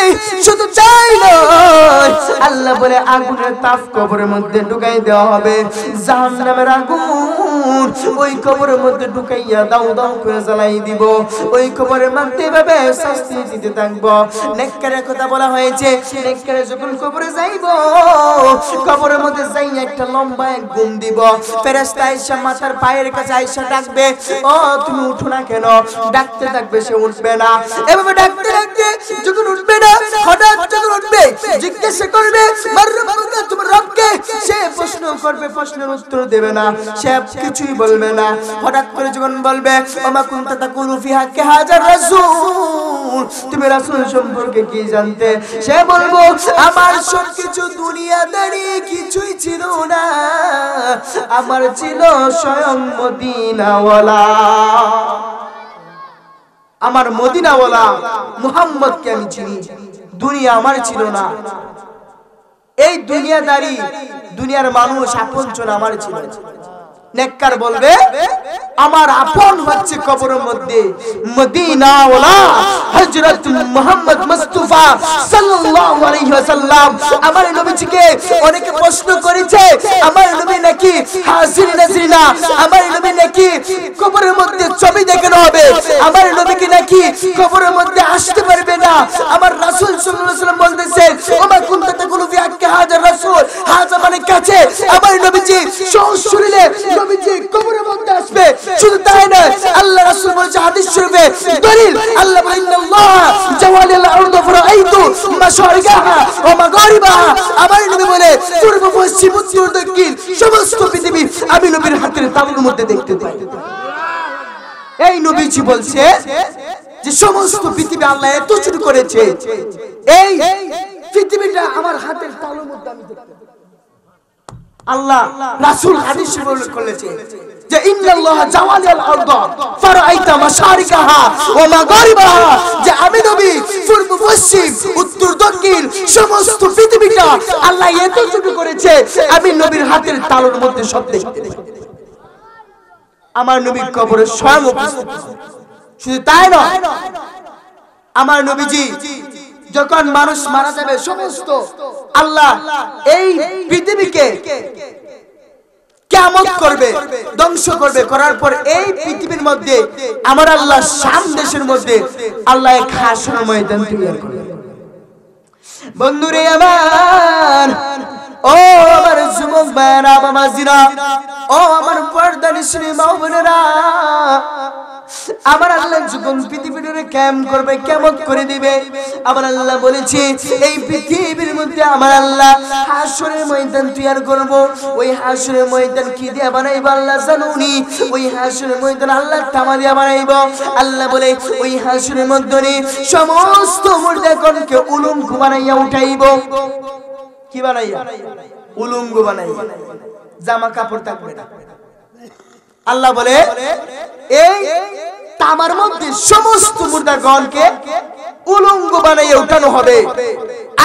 শুধু তাই নয়, আল্লাহ বলে আগুনের তাপ কবরের মধ্যে ঢুকাই দেওয়া হবে, জাহান্নামের আগুন ওই কবরের মধ্যে ঢুকাইয়া দাও দাও করে জ্বালাই দিব। ওই কবরের মধ্যে এভাবে শাস্তি দিতে থাকবো। নেককারের কথা বলা হয়েছে, নেককারে যখন কবরে যাইব, কবরের মধ্যে যাই একটা লম্বা এক ঘুম দিব, ফেরেশতা আয়েশা মাথার পায়ের কাছে আয়েশা ডাকবে, ও তুমি উঠো না কেন? ডাকতে থাকবে, সে উঠবে না। এভাবে ডাকতে ডাকতে যখন উঠবে না, হঠাৎ যখন উঠবে জিজ্ঞাসা করবে মার রব্বুকা, তোমার রবকে? সে প্রশ্ন করবে, প্রশ্নের উত্তর দেবে না, সে কিছুই বলবে না। হঠাৎ করে যখন বলবে ওমা কুনতা তাকুলু ফি হাক্কি হাজার রাসূল, তুমি রাসূল সম্পর্কে কি জানতে? সে বলবো আমার সবকিছু দুনিয়াদারি কিছুই ছিল না, আমার ছিল স্বয়ং মদিনাওয়ালা, আমার মদিনাওয়ালা মুহাম্মদকে আমি চিনি, দুনিয়া আমার ছিল না। এই দুনিয়াদারি, দুনিয়ার মানুষ আপনজন আমার ছিল। নেককার বলবে আমার আপন হচ্ছে কবরের মধ্যে মদিনাওয়ালা হযরত মুহাম্মদ মুস্তাফা সাল্লাল্লাহু আলাইহি ওয়াসাল্লাম। আমার নবীজিকে অনেকে প্রশ্ন করেছে, আমার নবী নাকি হাজির নাজির না, আমার নবী নাকি কবরের মধ্যে ছবি দেখানো হবে, আমার নবীকে নাকি কবরের মধ্যে আসতে পারবে না। আমার রাসূল সাল্লাল্লাহু আলাইহি ওয়াসাল্লাম বলতেছেন ওমা কুনতা তাকুলু ফি হাক্কি হাজার রাসূল, হাজা মানে কাছে, আমার নবীজি সশরীরে নবীজি কবরের মধ্যে আসবে। শুধু তাই না, আল্লাহ রাসূল বলেছে হাদিস শরীফে দলিল, আল্লাহ বলেন ইন্নাল্লাহ জাওয়ালাল আরদু ফারাআইতু মাশারিকাহা ওয়া মাগারিবাহা, আমার নবী বলে পূর্ব পশ্চিম উত্তর দক্ষিণ সমস্ত পৃথিবী আমি নবীর হাতের তালুর মধ্যে দেখতে পাই। এই নবীজি বলছে যে সমস্ত পৃথিবী আল্লাহ এত ছোট করেছে, এই পৃথিবীটা আমার হাতের তালুর মধ্যে আমি দেখতে পাই। আল্লাহ রাসূল হাদিস শরীফে বলেছে যে ইন্নাল্লাহ জাওয়ালাল আরদা ফারাআইতা মাশারিকাহা ওয়া মাগারিবাহা, যে আমি নবী পূর্ব পশ্চিম উত্তর দক্ষিণ সমস্ত পৃথিবীটা আল্লাহ এত ছোট করেছে, আমি নবীর হাতের তালুর মধ্যে সব দেখতে পাই। আমার নবী কবরে স্বয়ং উপস্থিত। শুধু তাই নয়, আমার নবীজি যখন মানুষ মারা যাবে, সমস্ত আল্লাহ এই পৃথিবীকে কিয়ামত করবে, ধ্বংস করবে, করার পর এই পৃথিবীর মধ্যে আমার আল্লাহ শাম দেশের মধ্যে আল্লাহ এক হাসরের ময়দান তৈরি করবে। বন্ধুরে আমার, ও আমার যুবক ভাইরা, মামাজিরা, ও আমার পর্দানিশী মা বোনেরা, আমার আল্লাহ যখন পৃথিবীটারে ক্যাম্প করবে, কিয়ামত করে দিবে, আমার আল্লাহ বলেছে এই পৃথিবীর মধ্যে আমার আল্লাহ হাসরের ময়দান তৈরি করব। ওই হাসরের ময়দান কি দিয়ে বানাইবো আল্লাহ জানুনি? ওই হাসরের ময়দান আল্লাহ তামা দিয়ে বানাইবো। আল্লাহ বলে ওই হাসরের মধ্যে সমস্ত মুর্দাগণকে উলঙ্গ বানাইয়া উঠাইব। কি বানাইয়া? উলঙ্গ বানাইয়া, জামা কাপড় থাকবে না। আল্লাহ বলে এই তামার মধ্যে সমস্ত মুর্দাগণকে উলঙ্গ বানাইয়া উঠানো হবে।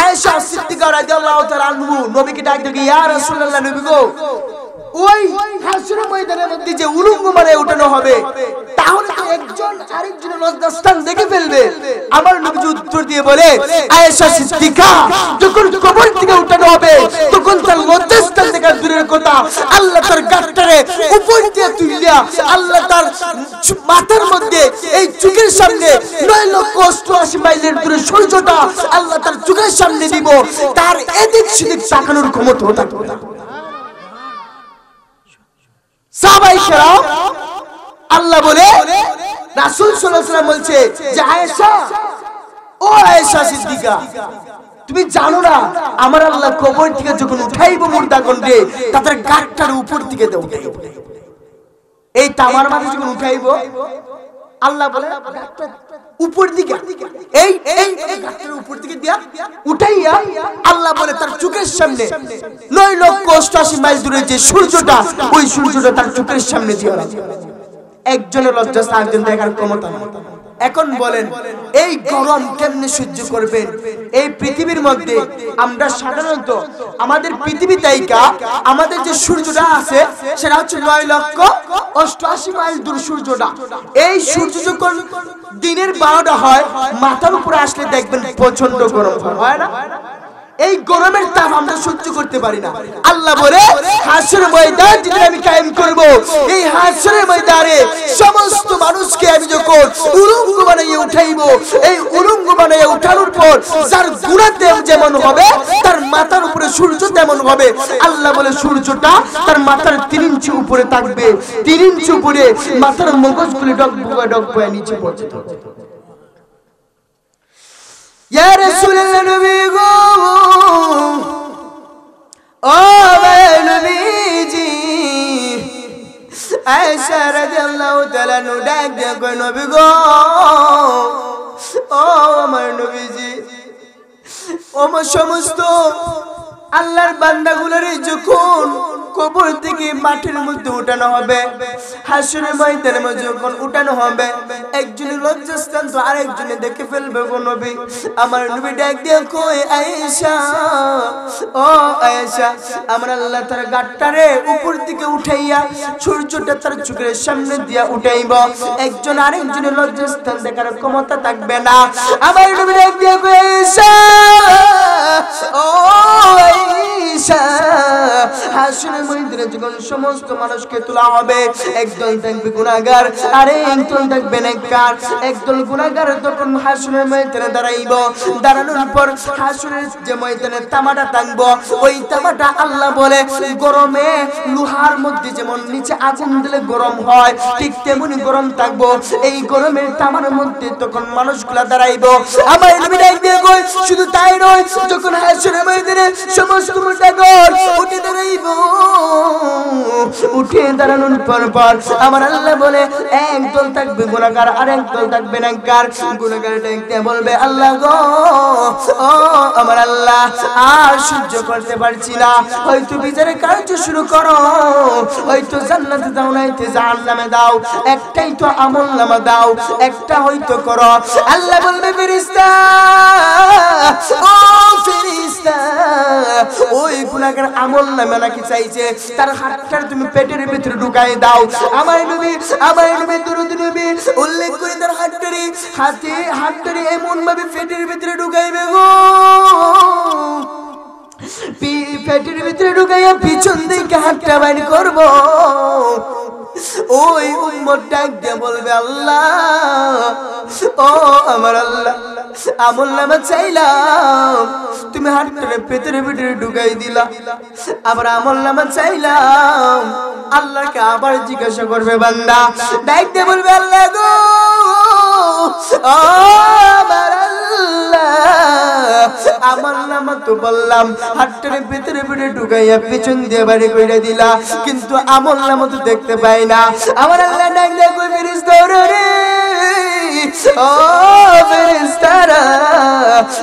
আয়েশা সিদ্দিকা রাদিয়াল্লাহু তাআলা আনহু নবীকে ডাক দিয়ে, ইয়া রাসূলুল্লাহ, নবী গো, ওই হাসরের ময়দানের মধ্যে যে উলঙ্গ বানাইয়া উঠানো হবে, তাহলে তো একজন আরেকজনের লজ্জাস্থান দেখে ফেলবে। আমার নবীজি উত্তর দিয়ে বলে, আয়েশা সিদ্দিকা, যখন কবর থেকে উঠানো হবে তখন তার লজ্জাস্থান দেখার দূরের কথা, আল্লাহ তার গাটটারে উপর দিয়ে তুলিয়া আল্লাহ তার মাথার মধ্যে এই চোখের সামনে 9,88 মাইলের দূরে সূর্যটা আল্লাহ তার চোখের সামনে দিব, তার এদিক সেদিক তাকানোর ক্ষমতা থাকবে না। সাহাবায়ে কেরাম, আল্লাহ বলে, রাসূল সাল্লাল্লাহু আলাইহি ওয়াসাল্লাম বলছে যে আয়েশা, ও আয়েশা সিদ্দিকা, তুমি জানো না আমার আল্লাহ কবর থেকে যখন উঠাইবো মুর্দাগণকে, তাদের গাটটার উপর থেকে দেব, এই তামার মাঝে যখন উঠাইবো আল্লাহ বলে গাটটা উপর দিকে, এই এই গাটটার উপর দিকে দিয়া উঠাইয়া আল্লাহ বলে তার চোখের সামনে 9,88 মাইল দূরে যে সূর্যটা, ওই সূর্যটা তার চোখের সামনে দিয়া একজনের লজ্জাস্থান একজন দেখার ক্ষমতা নেই। এখন বলেন এই গরম কেমনে সহ্য করবেন? এই পৃথিবীর মধ্যে আমরা সাধারণত আমাদের পৃথিবী তাইকা আমাদের যে সূর্যটা আছে সেটা হচ্ছে 9,88 মাইল দূর সূর্যটা। এই সূর্য যখন দিনের 12টা হয়, মাথার উপরে আসলে দেখবেন প্রচন্ড গরম হয় না? এই গরমের তাপ আমরা সহ্য করতে পারি না। আল্লাহ বলে হাসরের ময়দান যেদিন আমি কায়েম করব, এই হাসরের ময়দানে সমস্ত মানুষকে আমি যখন উলঙ্গ বানাইয়া উঠাইব, এই উলঙ্গ বানাইয়া উঠানোর পর যার গুনাহ যেমন হবে তার মাথার উপরে সূর্য তেমন হবে। আল্লাহ বলে সূর্যটা তার মাথার 3 ইঞ্চি উপরে থাকবে, 3 ইঞ্চি উপরে মাথার মগজগুলি ডগবগে নিচে পড়ছে। ইয়া রাসূলুল্লাহ, নবী গো, ও নবীজি, আয়েশা রাদিয়াল্লাহু তাআলা নু ডাক দিয়া কই, নবী গো, ও আমার নবীজি, ও সমস্ত আল্লাহর বান্দাগুলোরে যখন কবর থেকে মাটির মধ্যে উঠানো হবে, হাসরের ময়দানে যখন উঠানো হবে, একজনের লজ্জাস্থান তো আরেকজনে দেখে ফেলবে গো নবী। আমার নবী ডাক দিয়ে কই, আয়েশা, ও আয়েশা, আমার আল্লাহ তার গাটটারে উপর দিকে উঠাইয়া সূর্যটা তার চোখের সামনে দিয়া উঠাইব, একজন আরেকজনের লজ্জাস্থান দেখার ক্ষমতা থাকবে না। আমার নবী ডাক দিয়ে কই, আয়েশা, ও আয়েশা, হাসরের ময়দানে যখন সমস্ত মানুষকে তোলা হবে, একদল থাকবে গুনাহগার আর একদল থাকবে নেককার। একদল গুনাহগার তখন হাসরের ময়দানে দাঁড়াইব, দাঁড়ানোর পর হাসরের যে ময়দানে তামাটা টানবো, ওই তামাটা আল্লাহ বলে গরমে লোহার মধ্যে যেমন নিচে আগুন দিলে গরম হয়, ঠিক তেমনি গরম থাকবো। এই গরমের তামার মধ্যে তখন মানুষগুলা দাঁড়াইব। আমার নবী ডাক দিয়ে কই, শুধু তাই নয়, যখন হাসরের ময়দানে সমস্ত মুর্দাগণ উঠে দাঁড়াইব, উঠে দাঁড়ানোর পর আমার আল্লাহ বলে একদল থাকবে গুনাহগার আর একদল থাকবে নেককার। গুনাহগার ডাকতে বলবে, আল্লাহ গো, ও আমার আল্লাহ, আর সহ্য করতে পারছি না, হয়তো বিচারের কার্য শুরু করো, হয়তো জান্নাতে দাও নাইতে জাহান্নামে দাও, একটাই তো আমলনামা দাও, একটা হয়তো করো। আল্লাহ বলবে, ফেরেশতা, ও ফেরেশতা, ওই গুনাহগার আমলনামা নাকি চাইছে, তার হাতটা তুমি পেটের ভিতরে ঢুকাই দাও। আমার নবী দরুদ নবী উল্লেখ করে তার হাতটারে এমন ভাবে পেটের ভিতরে ঢুকাইবে গো, পেটের ভিতরে ঢুকাইয়া পিছন দিকে হাতটা বাইর করব। ওই উম্মত ডাক দিয়ে বলবে, আল্লাহ, ও আমার আল্লাহ, আমলনামা চাইলাম, তুমি হাতটারে পেটের ভিতরে ঢুকাই দিলা, আবার আমলনামা চাইলাম, আল্লাহকে আবার জিজ্ঞাসা করবে বান্দা, ডাক দিয়ে বলবে, আল্লাহ গো, ও আমার আল্লাহ, আমলনামা তো বললাম হাতটারে পেটের ভিতরে ঢুকাইয়া পিছন দিয়ে বাড়ি কইরা দিলা, কিন্তু আমলনামা তো দেখতে পাই না। আমার আল্লাহ ডাক দিয়ে কই, ফেরেশতা রে, ও ফেরেশতারা,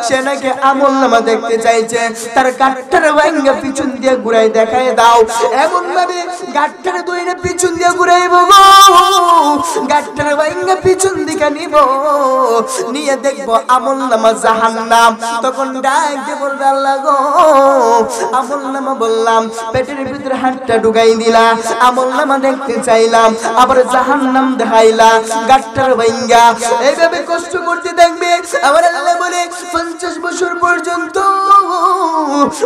সে নাকি আমলনামা দেখতে চাইছে, তার গাঁটটার ভাঙ্গা পিছন দিয়ে ঘুরাই দেখায় দাও। এমন ভাবে গাঁটটার দইরে পিছন দিয়ে ঘুরাইব গো, গাঁটটার ভাঙ্গা পিছন দিকে নিব, নিয়ে দেখবো আমলনামা জাহান্নাম। তখন ডাক দিয়ে বলবে আল্লাহ গো আমলনামা বললাম, পেটের ভিতরে হাতটা ঢুকাই দিলা, আমলনামা দেখতে চাইলাম, আবার জাহান্নাম দেখাইলা গাঁটটার ভাঙ্গা। এইভাবে কষ্ট করতে দেখবে। আমার আল্লাহ বলে 50 বছর পর্যন্ত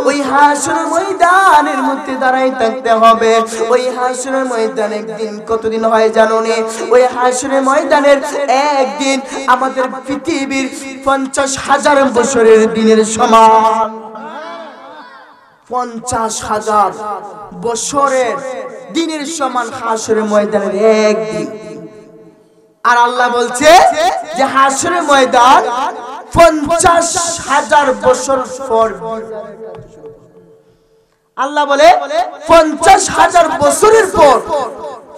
ওই হাসর ময়দানের মধ্যে দাঁড়াই থাকতে হবে। ওই হাসর ময়দান একদিন কতদিন হয় জানো নে? ওই হাসর ময়দানের একদিন আমাদের পৃথিবীর 50,000 বছরের দিনের সমান। 50,000 বছরের দিনের সমান হাসর ময়দানের একদিন। আর আল্লাহ বলছে যে হাসর ময়দান 50,000 বছর পর। আল্লাহ বলে 50,000 বছরের পর,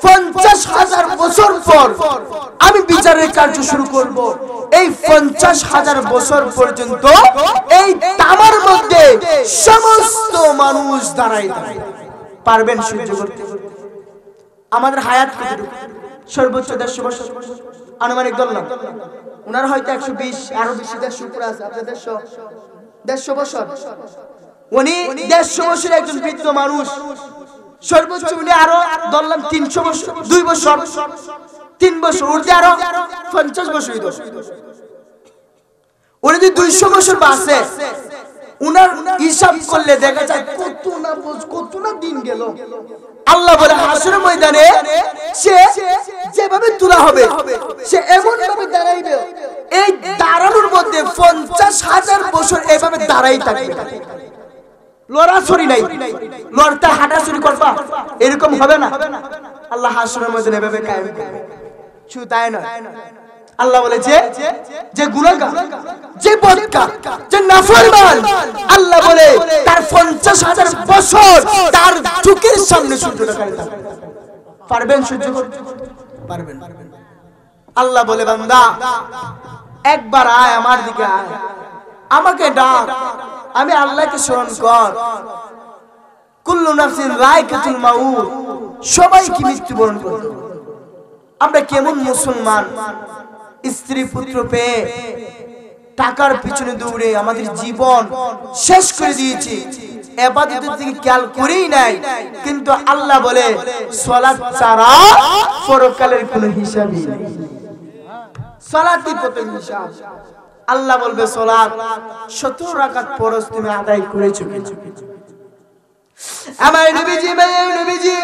50,000 বছর পর আমি বিচারের কার্য শুরু করব। এই 50,000 বছর পর্যন্ত এই তামার মধ্যে সমস্ত মানুষ দাঁড়ায় পারবেন সহ্য করতে? আমাদের হায়াত কতটুকু? সর্বোচ্চ 150 বছর, আনুমানিক ধরলাম। উনার হয়তো 120, আরো বেশি 150 উপরে আছে। আপনার 150 বছর, উনি 150 বছরের একজন বৃদ্ধ মানুষ। সর্বোচ্চ উনি আরো ধরলাম 300 বছর, 2 বছর, 3 বছর, উঠতে আরো 50 বছর। উনি যদি 200 বছর বাঁচে, উনার হিসাব করলে দেখা যায় কত না দিন গেল। আল্লাহ বলে হাসরের ময়দানে সে যেভাবে তোলা হবে, সে এমন ভাবে দাঁড়াইবে, এই দাঁড়ানোর মধ্যে 50,000 বছর এভাবে দাঁড়াই থাকবে। লড়াছড়ি নাই, লড়তে হাঁটাছড়ি করবা এরকম হবে না। আল্লাহ হাসরের ময়দানে এভাবে কায়েম করবে। শুধু তাই নয়, আল্লাহ বলেছে যে গুনাহগার, যে বদকার, যে নাফরমান, আল্লাহ বলে তার 50,000 বছর তার চোখের সামনে সূর্যটা কাটা থাকবে। পারবেন সহ্য করতে? পারবেন? আল্লাহ বলে বান্দা একবার আয় আমার দিকে, আয় আমাকে ডাক, আমি আল্লাহকে স্মরণ কর। কুল্লু নাফসিন যায়কাতুল মাউত, সবাই কি মৃত্যুবরণ করবে। আমরা কেমন মুসলমান, স্ত্রী পুত্র পেয়ে টাকার পিছনে দৌড়ে আমাদের জীবন শেষ করে দিয়েছি, ইবাদতের দিকে খেয়াল করেই নাই। কিন্তু আল্লাহ বলে সালাত ছাড়া পরকালের কোনো হিসাবই নেই। সালাতই প্রথম হিসাব। আল্লাহ বলবে সালাত 17 রাকাত ফরজ তুমি আদায় করেছো কিনা। আমার নবীজি, মায়ের নবীজি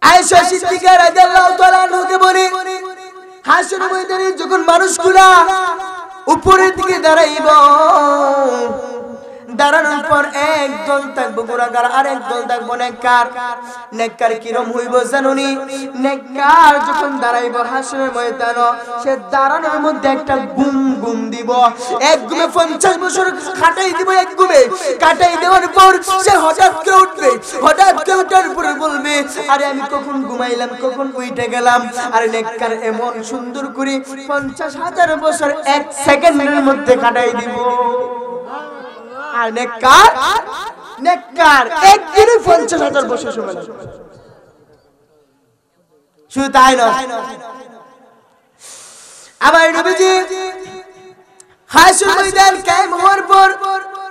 আয়েশা সিদ্দিকা রাদিয়াল্লাহু তাআলা আনহাকে বলে হাসরের ময়দানে যখন মানুষগুলা উপরের দিকে দাঁড়াইব, দাঁড়ানোর পর একদল থাকবো গুনাহগার, আর একদল থাকবো নেককার। নেককার কিরম হইব জানুনি? নেককার যখন দাঁড়াইব হাসরের ময়দানে, সে দাঁড়ানোর মধ্যে একটা গুম গুম দিব। এক গুমে 50 বছর কাটাই দিব। এক গুমে কাটাই দেওয়ার পর সে হঠাৎ করে উঠবে। হঠাৎ করে উঠার পরে বলবে আরে আমি কখন ঘুমাইলাম, কখন উঠে গেলাম। আর নেককার এমন সুন্দর করে 50,000 বছর 1 সেকেন্ডের মধ্যে কাটাই দিব। আর নেককার একদিনে 50,000 বছর সময় লাগে। শুধু তাই নয়, আমার নবীজি হাসরের ময়দান কায়েম হওয়ার পর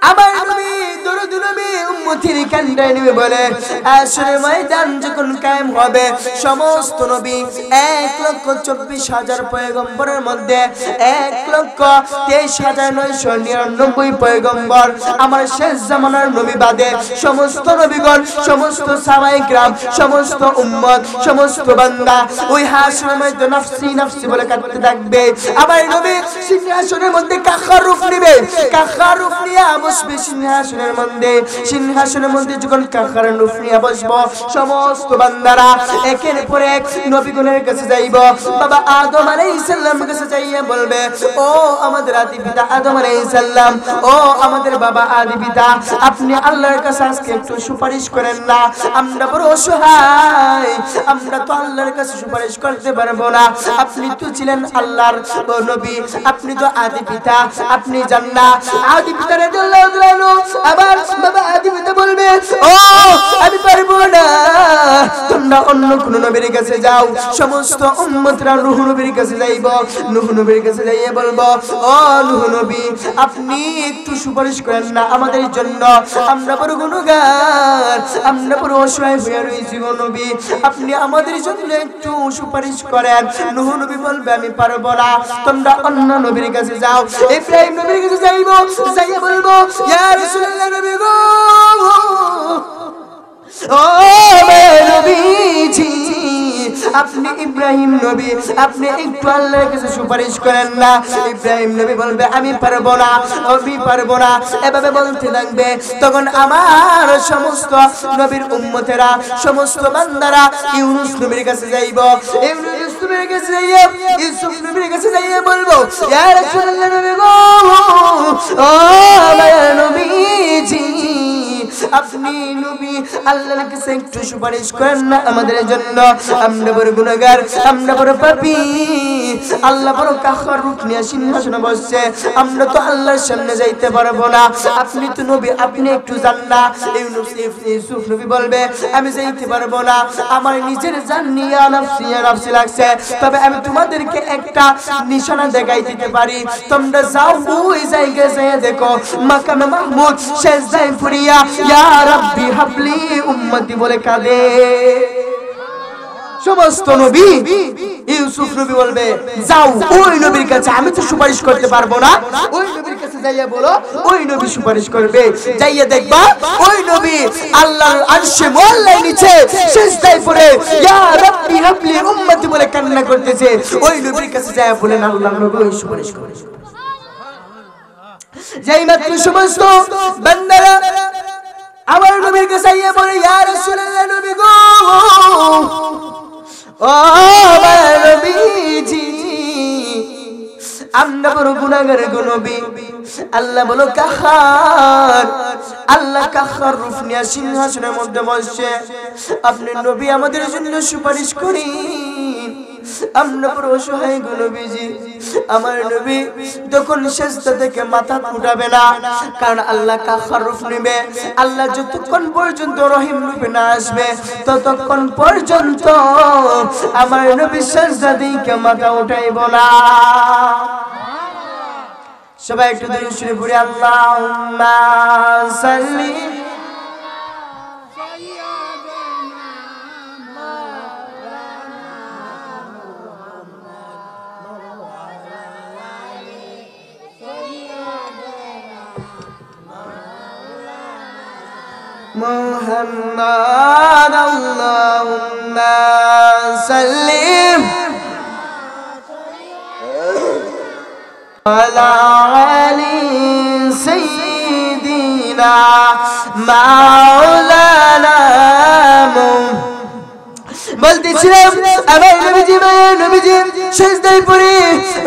আমার নবী দরুদ নবী উম্মতের কান্দায় নেমে বলে হাসরের ময়দান যখন কায়েম হবে, সমস্ত নবী 1,24,000 পয়গম্বরের মধ্যে 1,23,999 পয়গম্বর আমার শেষ জামানার নবী বাদে সমস্ত নবীগণ, সমস্ত সাহাবায়ে কিরাম, সমস্ত উম্মত, সমস্ত বান্দা ওই হাসরের ময়দানে নফসি নফসি বলে কাঁদতে থাকবে। আমার নবী সিংহাসনের মধ্যে কাখার রূপ নেবে। কাখার রূপ নিয়ে বসবে সিংহাসনের মধ্যে যখন কাখার নুফ নিয়ে বসবো সমস্ত বান্দারা একের পর এক নবীগণের কাছে যাইব বাবা আদম আলাইহিস সালামের কাছে যাইয়া বলবে ও আমাদের আদি পিতা আদম আলাইহিস সালাম ও আমাদের বাবা আদি পিতা আপনি আল্লাহর কাছে আজকে একটু সুপারিশ করেন না আমরা বড় অসহায় আমরা তো আল্লাহর কাছে সুপারিশ করতে পারবো না আপনি তো ছিলেন আল্লাহর নবী আপনি তো আদি পিতা আপনি জান না আদি পিতা রাদিয়াল্লাহু তাআলা আবার বাবা আদি পিতা বলবে ও আমি পারবো না তোমরা অন্য কোন নবীর কাছে যাও সমস্ত উম্মতরা নূহ নবীর কাছে যাইব নূহ নবীর কাছে যাইয়ে বলবো ও নূহ নবী আপনি একটু সুপারিশ করেন না আমাদের জন্য আমরা বড় গুনাহগার আমরা বড় অসহায় হয়ে রয়েছি গো নবী আপনি আমাদের জন্য একটু সুপারিশ করেন নূহ নবী বলবে আমি পারবো না তোমরা অন্য নবীর কাছে যাও ইব্রাহিম নবীর কাছে যাইব যাইয়ে বলবো ইয়া রাসূলুল্লাহ নবী গো ও নবীজি আপনি ইব্রাহিম নবী আপনি একটু আল্লাহর কাছে সুপারিশ করেন না ইব্রাহিম নবী বলবে আমি পারবো না এভাবে বলতে লাগবে তখন আমার সমস্ত নবীর উম্মতেরা সমস্ত বান্দারা ইউনুস নবীর কাছে যাইব ইউনুস নবীর কাছে যাইয়ে ইউসুফ নবীর কাছে যাইয়ে বলবো ইয়া রাসূলুল্লাহ নবী গো ও আমার নবীজি আপনি নবী আল্লাহর কাছে একটু সুপারিশ করেন না আমাদের জন্য আমরা বড় গুনাহগার আমরা বড় পাপী আল্লাহ বড় কাহার রূপ নিয়ে সিংহাসনে বসছে আমরা তো আল্লাহর সামনে যাইতে পারবো না আপনি তো নবী আপনি একটু যান না ইউসুফ নবী বলবে আমি যাইতে পারবো না আমার নিজের জান নিয়ে নাফসি লাগছে তবে আমি তোমাদেরকে একটা নিশানা দেখাই দিতে পারি তোমরা যাও ওই জায়গায় যেয়ে দেখো মাকামে মাহমুদ সেজদায় পড়িয়া ইয়া রাব্বি হাবলি উম্মতি বলে কাঁদে সমস্ত নবী ইউসুফ নবী বলবে যাও ওই নবীর কাছে আমি তো সুপারিশ করতে পারবো না ওই নবীর কাছে যাইয়া বলো ওই নবী সুপারিশ করবে যাইয়া দেখবা ওই নবী আল্লাহর আরশে মোল্লায় নিচে সিজদায় পড়ে ইয়া রাব্বি হাবলি উম্মতি বলে কান্না করতেছে ওই নবীর কাছে যাইয়া বলেন আল্লাহর নবী ওই সুপারিশ করে যাই মাত্র সমস্ত বান্দারা আমার নবীর কাছে যাইয়া বলে ইয়া রাসূলুল্লাহ নবী গো ও আমার নবীজি আমরা বড় গুনাহগার গো নবী আল্লাহ বলো কাহার আল্লাহ কাহার রূপ নিয়ে সিংহাসনের মধ্যে বসে আপনি নবী আমাদের জন্য সুপারিশ করেন আমরা বড় অসহায় গো নবীজি আমার নবী যখন সেজদা থেকে মাথা উঠাবে না কারণ আল্লাহ কাহার রূপ নেবে আল্লাহ যতক্ষণ পর্যন্ত রহিম রূপে না আসবে ততক্ষণ পর্যন্ত আমার নবী সেজদা থেকে মাথা উঠাইব না সবাই একটু দরুদ শরীফ পড়ি আল্লাহুম্মা সাল্লি মুহাম্মাদ আল্লাহুম্মা সাল্লিম আলা আলি সাইয়্যিদিনা মাওলানা বলতেছিলাম আমার নবীজি সিজদায় পড়ে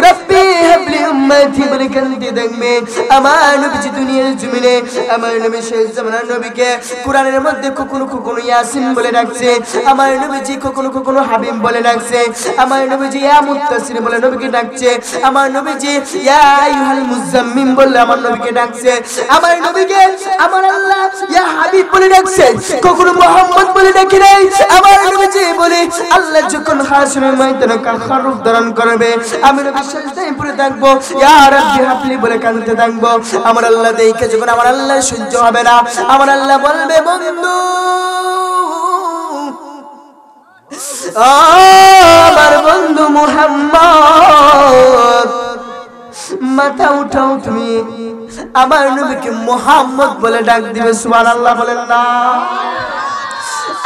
রব্বি হাবলি উম্মতি বলে কাঁদতে দেখবে আমার নবীজি দুনিয়ার জমিনে আমার নবী শেষ জামানার নবীকে কোরআনের মধ্যে কখনো ইয়াসিন বলে ডাকছে আমার নবীজি কখনো হাবিব বলে ডাকছে আমার নবীজি ইয়া মুত্তাসির বলে নবীকে ডাকছে আমার নবীজি ইয়া আইয়ুহাল মুজাম্মিল বলে আমার নবীকে ডাকছে আমার নবীকে আমার আল্লাহ ইয়া হাবিব বলে ডাকছে কখনো মুহাম্মদ বলে ডাকে নাই আমার নবীজি বলে আল্লাহ যখন হাসরের ময়দানে কাহার রূপ ধারণ করবে আমি নবী সিজদায় পড়ে থাকবো ইয়া রাব্বি হাবলি বলে কাঁদতে থাকবো আমার আল্লাহ দেখে যখন আমার আল্লাহ সহ্য হবে না আমার আল্লাহ বলবে বন্ধু আমার বন্ধু মুহাম্মদ মাথা উঠাও তুমি আমার নবীকে মুহাম্মদ বলে ডাক দিবে সুবহানাল্লাহ বলেন না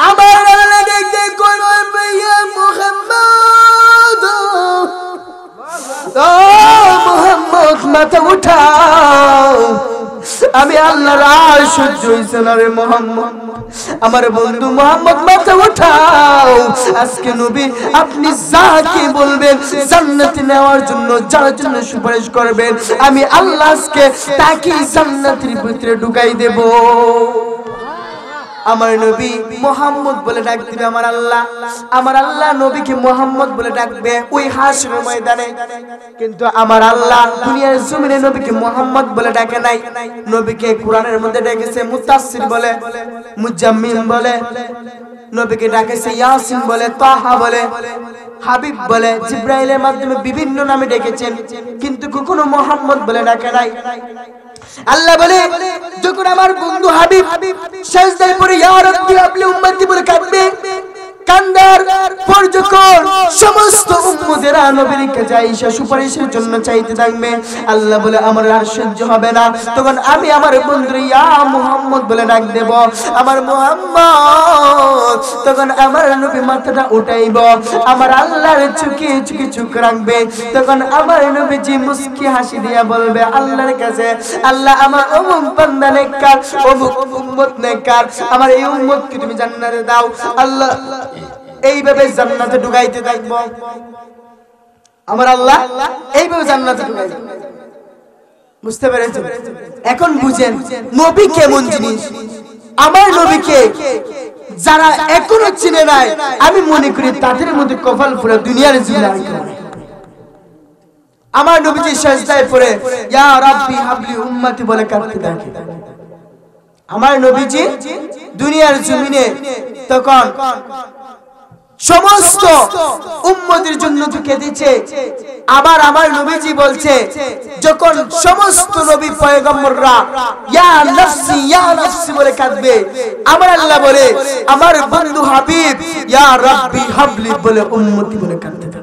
আমার আল্লাহ দেখতে কোন ভাইয়া মুহাম্মদ ও মুহাম্মদ মাথা উঠাও আমি আল্লাহর আর সহ্য হইছে না রে মুহাম্মদ। আমার বন্ধু মুহাম্মদ মাথা উঠাও, আজকে নবী আপনি যাকে বলবেন জান্নাতে নেওয়ার জন্য, যার জন্য সুপারিশ করবেন, আমি আল্লাহ আজকে তাকে জান্নাতের ভিতরে ঢুকাই দেব। আমার নবী মুহাম্মদ বলে ডাক দিবে আমার আল্লাহ, আমার আল্লাহ নবীকে মুহাম্মদ বলে ডাকবে ওই হাসরের ময়দানে। কিন্তু আমার আল্লাহ দুনিয়ার জমিনে নবীকে মুহাম্মদ বলে ডাকে নাই, নবীকে কোরআনের মধ্যে ডেকেছে মুতাসসির বলে, মুজাম্মিল বলে, নবীকে ডাকেছে ইয়াসিন বলে, তাহা বলে, হাবিব বলে, জিবরাইলের মাধ্যমে বিভিন্ন নামে ডেকেছেন, কিন্তু কখনো মুহাম্মদ বলে ডাকে নাই। আল্লাহ বলে যখন আমার বন্ধু হাবিব সিজদায় পড়ে ইয়া রাব্বি হাবলি উম্মতি বলে কাঁদবে, কান্দার পর যখন সমস্ত উম্মতেরা নবীর কাছে আয়েশা সুপারিশের জন্য চাইতে থাকবে, আল্লাহ বলে আমার আর সহ্য হবে না, তখন আমি আমার বন্ধুরে ইয়া মুহাম্মদ বলে ডাক দেব, আমার মুহাম্মদ, তখন আমার নবী মাথাটা উঠাইব, আমার আল্লাহর চোখে চোখে চোখ রাখবে, তখন আমার নবীজি মুস্কি হাসি দিয়া বলবে আল্লাহর কাছে, আল্লাহ আমার অমুক বান্দা নেককার, অমুক উম্মত নেককার, আমার এই উম্মতকে তুমি জান্নাতে দাও। আল্লাহ এইভাবে জান্নাতে ঢুকাইতে থাকবো, আমার আল্লাহ এইভাবে জান্নাতে ঢুকাইতে। বুঝতে পেরেছেন? এখন বুঝেন নবী কেমন জিনিস। আমার নবীকে যারা এখনো চিনে নাই, আমি মনে করি তাদের মধ্যে কপাল পুরো দুনিয়ার জিলা। আমার নবীজি সিজদায় পড়ে ইয়া রাব্বি হাবলি উম্মতি বলে কাঁদতে থাকে। আমার নবীজি দুনিয়ার জমিনে তখন সমস্ত উম্মতের জন্য কেঁদেছে। আবার আমার নবীজি বলছে যখন সমস্ত নবী পয়গম্বররা ইয়া নাফসি বলে কাঁদবে, আমার আল্লাহ বলে আমার বন্ধু হাবিব ইয়া রাব্বি হাবলি বলে উম্মতি বলে কাঁদতে থাকে।